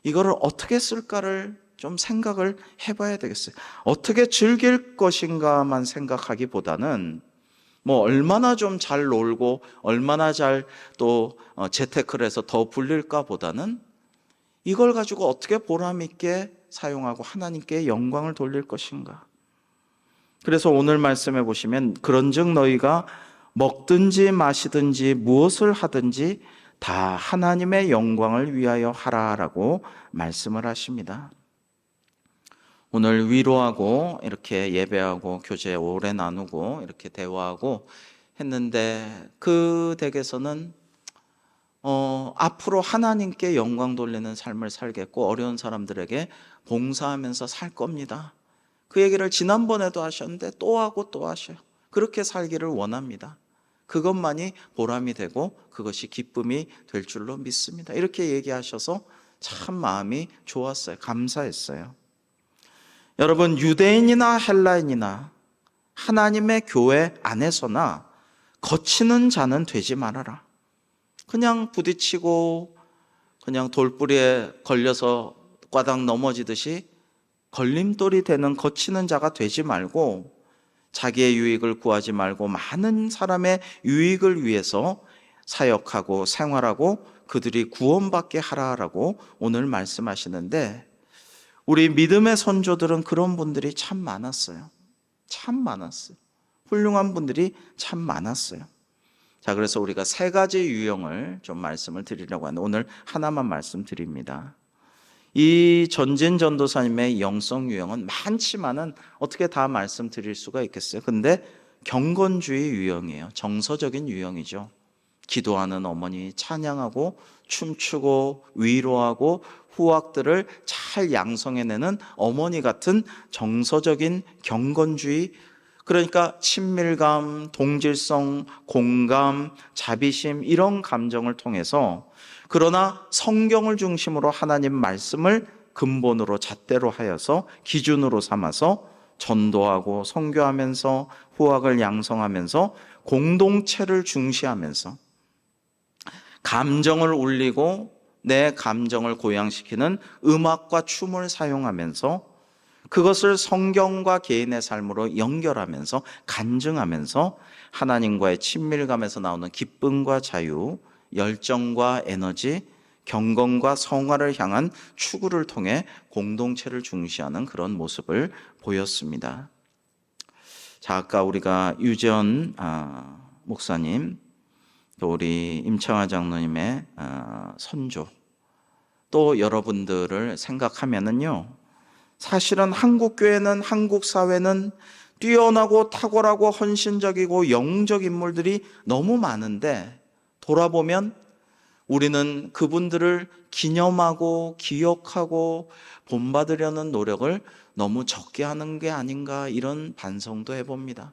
이거를 어떻게 쓸까를 좀 생각을 해봐야 되겠어요. 어떻게 즐길 것인가만 생각하기보다는 뭐 얼마나 좀 잘 놀고 얼마나 잘 또 재테크를 해서 더 불릴까 보다는 이걸 가지고 어떻게 보람 있게 사용하고 하나님께 영광을 돌릴 것인가. 그래서 오늘 말씀해 보시면 그런즉 너희가 먹든지 마시든지 무엇을 하든지 다 하나님의 영광을 위하여 하라라고 말씀을 하십니다. 오늘 위로하고 이렇게 예배하고 교제 오래 나누고 이렇게 대화하고 했는데 그 댁에서는 앞으로 하나님께 영광 돌리는 삶을 살겠고 어려운 사람들에게 봉사하면서 살 겁니다. 그 얘기를 지난번에도 하셨는데 또 하고 또 하셔요. 그렇게 살기를 원합니다. 그것만이 보람이 되고 그것이 기쁨이 될 줄로 믿습니다. 이렇게 얘기하셔서 참 마음이 좋았어요. 감사했어요. 여러분, 유대인이나 헬라인이나 하나님의 교회 안에서나 거치는 자는 되지 말아라. 그냥 부딪히고 그냥 돌부리에 걸려서 꽈당 넘어지듯이 걸림돌이 되는 거치는 자가 되지 말고 자기의 유익을 구하지 말고 많은 사람의 유익을 위해서 사역하고 생활하고 그들이 구원받게 하라라고 오늘 말씀하시는데 우리 믿음의 선조들은 그런 분들이 참 많았어요. 참 많았어요. 훌륭한 분들이 참 많았어요. 자, 그래서 우리가 세 가지 유형을 좀 말씀을 드리려고 하는데 오늘 하나만 말씀드립니다. 이 전진 전도사님의 영성 유형은 많지만은 어떻게 다 말씀드릴 수가 있겠어요? 근데 경건주의 유형이에요. 정서적인 유형이죠. 기도하는 어머니, 찬양하고 춤추고 위로하고 후학들을 잘 양성해내는 어머니 같은 정서적인 경건주의, 그러니까 친밀감, 동질성, 공감, 자비심 이런 감정을 통해서 그러나 성경을 중심으로 하나님 말씀을 근본으로 잣대로 하여서 기준으로 삼아서 전도하고 선교하면서 후학을 양성하면서 공동체를 중시하면서 감정을 울리고 내 감정을 고양시키는 음악과 춤을 사용하면서 그것을 성경과 개인의 삶으로 연결하면서 간증하면서 하나님과의 친밀감에서 나오는 기쁨과 자유, 열정과 에너지, 경건과 성화를 향한 추구를 통해 공동체를 중시하는 그런 모습을 보였습니다. 자, 아까 우리가 유재원 목사님, 또 우리 임창화 장로님의 선조, 또 여러분들을 생각하면은요, 사실은 한국 교회는, 한국 사회는 뛰어나고 탁월하고 헌신적이고 영적 인물들이 너무 많은데 돌아보면 우리는 그분들을 기념하고 기억하고 본받으려는 노력을 너무 적게 하는 게 아닌가, 이런 반성도 해봅니다.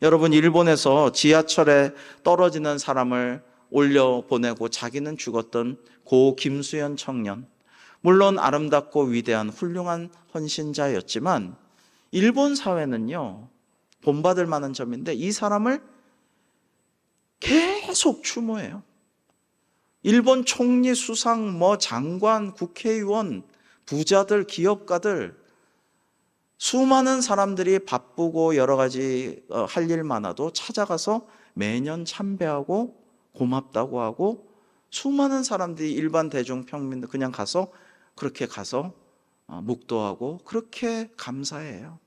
여러분, 일본에서 지하철에 떨어지는 사람을 올려보내고 자기는 죽었던 고 김수현 청년, 물론 아름답고 위대한 훌륭한 헌신자였지만 일본 사회는요, 본받을 만한 점인데 이 사람을 계속 추모해요. 일본 총리, 수상, 장관, 국회의원, 부자들, 기업가들, 수많은 사람들이 바쁘고 여러 가지 할 일 많아도 찾아가서 매년 참배하고 고맙다고 하고 수많은 사람들이 일반 대중 평민들 그냥 가서 그렇게 가서 묵도하고 그렇게 감사해요.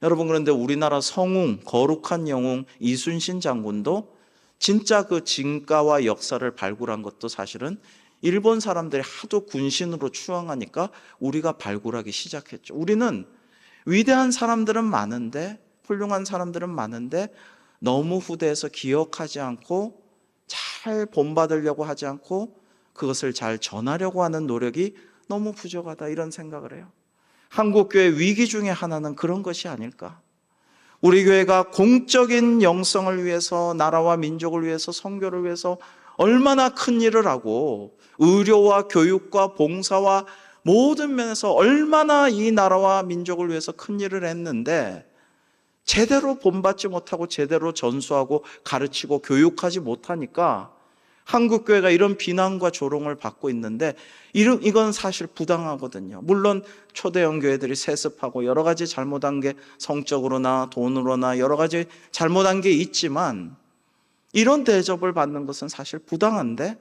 여러분, 그런데 우리나라 성웅, 거룩한 영웅 이순신 장군도 진짜 그 진가와 역사를 발굴한 것도 사실은 일본 사람들이 하도 군신으로 추앙하니까 우리가 발굴하기 시작했죠. 우리는 위대한 사람들은 많은데, 훌륭한 사람들은 많은데 너무 후대에서 기억하지 않고 잘 본받으려고 하지 않고 그것을 잘 전하려고 하는 노력이 너무 부족하다, 이런 생각을 해요. 한국교회 위기 중에 하나는 그런 것이 아닐까. 우리 교회가 공적인 영성을 위해서, 나라와 민족을 위해서, 선교를 위해서 얼마나 큰 일을 하고 의료와 교육과 봉사와 모든 면에서 얼마나 이 나라와 민족을 위해서 큰 일을 했는데 제대로 본받지 못하고 제대로 전수하고 가르치고 교육하지 못하니까 한국교회가 이런 비난과 조롱을 받고 있는데, 이건 사실 부당하거든요. 물론 초대형 교회들이 세습하고 여러 가지 잘못한 게 성적으로나 돈으로나 여러 가지 잘못한 게 있지만 이런 대접을 받는 것은 사실 부당한데,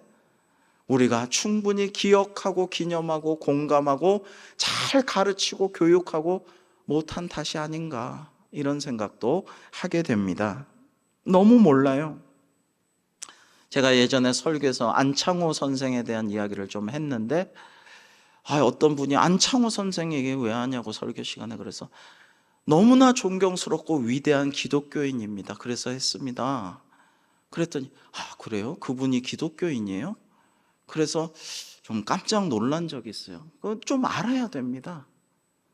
우리가 충분히 기억하고 기념하고 공감하고 잘 가르치고 교육하고 못한 탓이 아닌가, 이런 생각도 하게 됩니다. 너무 몰라요. 제가 예전에 설교에서 안창호 선생에 대한 이야기를 좀 했는데, 어떤 분이 안창호 선생 얘기 왜 하냐고 설교 시간에, 그래서 너무나 존경스럽고 위대한 기독교인입니다, 그래서 했습니다. 그랬더니 그래요? 그분이 기독교인이에요? 그래서 좀 깜짝 놀란 적이 있어요. 그건 좀 알아야 됩니다.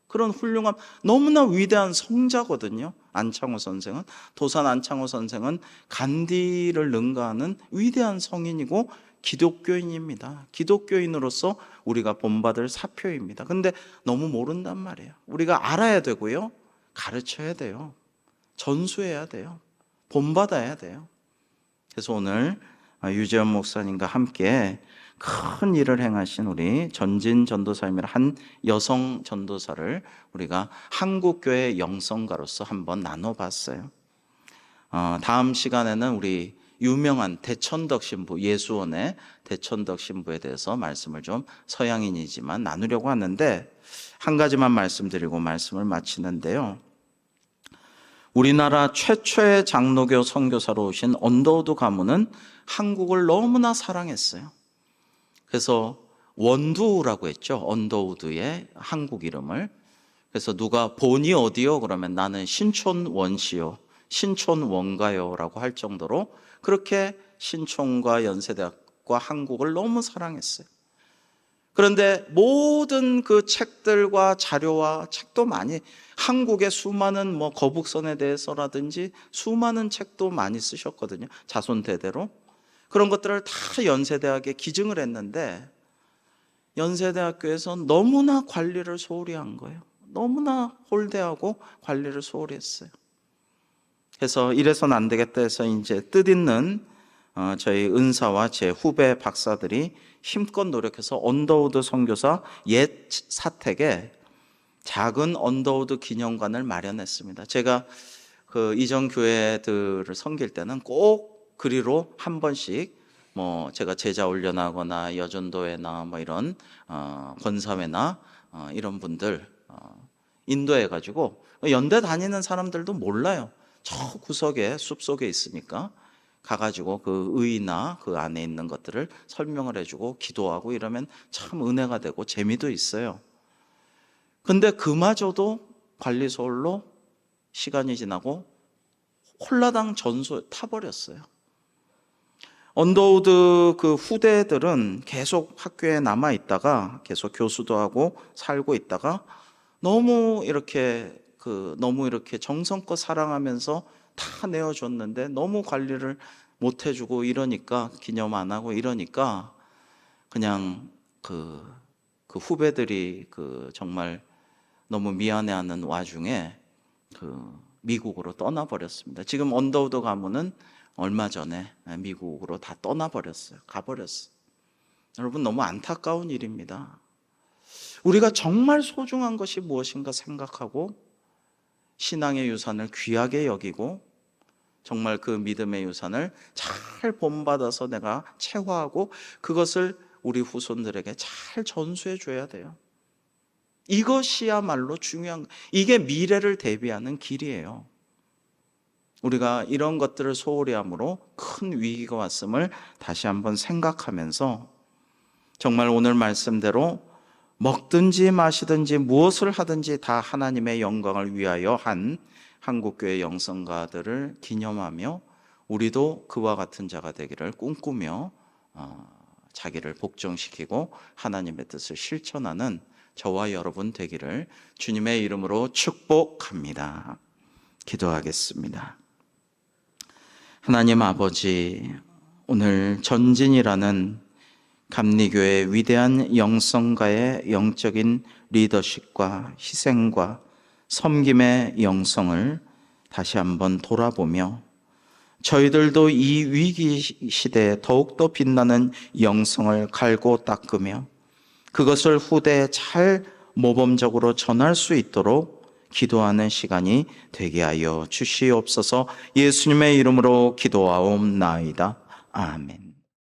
그런 훌륭한, 너무나 위대한 성자거든요. 안창호 선생은, 도산 안창호 선생은 간디를 능가하는 위대한 성인이고 기독교인입니다. 기독교인으로서 우리가 본받을 사표입니다. 근데 너무 모른단 말이에요. 우리가 알아야 되고요, 가르쳐야 돼요, 전수해야 돼요, 본받아야 돼요. 그래서 오늘 유재현 목사님과 함께 큰 일을 행하신 우리 전진 전도사님이라 한 여성 전도사를 우리가 한국교회 영성가로서 한번 나눠봤어요. 다음 시간에는 우리 유명한 대천덕 신부, 예수원의 대천덕 신부에 대해서 말씀을 좀, 서양인이지만 나누려고 하는데, 한 가지만 말씀드리고 말씀을 마치는데요. 우리나라 최초의 장로교 선교사로 오신 언더우드 가문은 한국을 너무나 사랑했어요. 그래서 원두라고 했죠, 언더우드의 한국 이름을. 그래서 누가 본이 어디요? 그러면 나는 신촌 원시요, 신촌 원가요 라고 할 정도로 그렇게 신촌과 연세대학과 한국을 너무 사랑했어요. 그런데 모든 그 책들과 자료와 책도 많이, 한국의 수많은 거북선에 대해서라든지 수많은 책도 많이 쓰셨거든요, 자손 대대로. 그런 것들을 다 연세대학에 기증을 했는데 연세대학교에서 너무나 관리를 소홀히 한 거예요. 너무나 홀대하고 관리를 소홀히 했어요. 그래서 이래서는 안 되겠다 해서 이제 뜻있는 저희 은사와 제 후배 박사들이 힘껏 노력해서 언더우드 선교사 옛 사택에 작은 언더우드 기념관을 마련했습니다. 제가 그 이전 교회들을 섬길 때는 꼭 그리로 한 번씩 제가 제자 훈련하거나 여전도회나 이런 권사회나 이런 분들 인도해 가지고, 연대 다니는 사람들도 몰라요. 저 구석에 숲속에 있으니까 가가지고 그 의나 그 안에 있는 것들을 설명을 해주고 기도하고 이러면 참 은혜가 되고 재미도 있어요. 근데 그마저도 관리소홀로 시간이 지나고 홀라당 전수 타버렸어요. 언더우드 그 후대들은 계속 학교에 남아 있다가 계속 교수도 하고 살고 있다가 너무 이렇게 정성껏 사랑하면서 다 내어줬는데 너무 관리를 못 해주고 이러니까, 기념 안 하고 이러니까 그냥 그 후배들이 정말 너무 미안해하는 와중에 미국으로 떠나버렸습니다. 지금 언더우드 가문은 얼마 전에 미국으로 다 떠나버렸어요. 가버렸어요. 여러분, 너무 안타까운 일입니다. 우리가 정말 소중한 것이 무엇인가 생각하고 신앙의 유산을 귀하게 여기고 정말 그 믿음의 유산을 잘 본받아서 내가 체화하고 그것을 우리 후손들에게 잘 전수해 줘야 돼요. 이것이야말로 중요한, 이게 미래를 대비하는 길이에요. 우리가 이런 것들을 소홀히 함으로 큰 위기가 왔음을 다시 한번 생각하면서 정말 오늘 말씀대로 먹든지 마시든지 무엇을 하든지 다 하나님의 영광을 위하여 한 한국교회 영성가들을 기념하며 우리도 그와 같은 자가 되기를 꿈꾸며 자기를 복종시키고 하나님의 뜻을 실천하는 저와 여러분 되기를 주님의 이름으로 축복합니다. 기도하겠습니다. 하나님 아버지, 오늘 전진이라는 감리교회의 위대한 영성가의 영적인 리더십과 희생과 섬김의 영성을 다시 한번 돌아보며 저희들도 이 위기 시대에 더욱더 빛나는 영성을 갈고 닦으며 그것을 후대에 잘 모범적으로 전할 수 있도록 기도하는 시간이 되게 하여 주시옵소서. 예수님의 이름으로 기도하옵나이다. 아멘.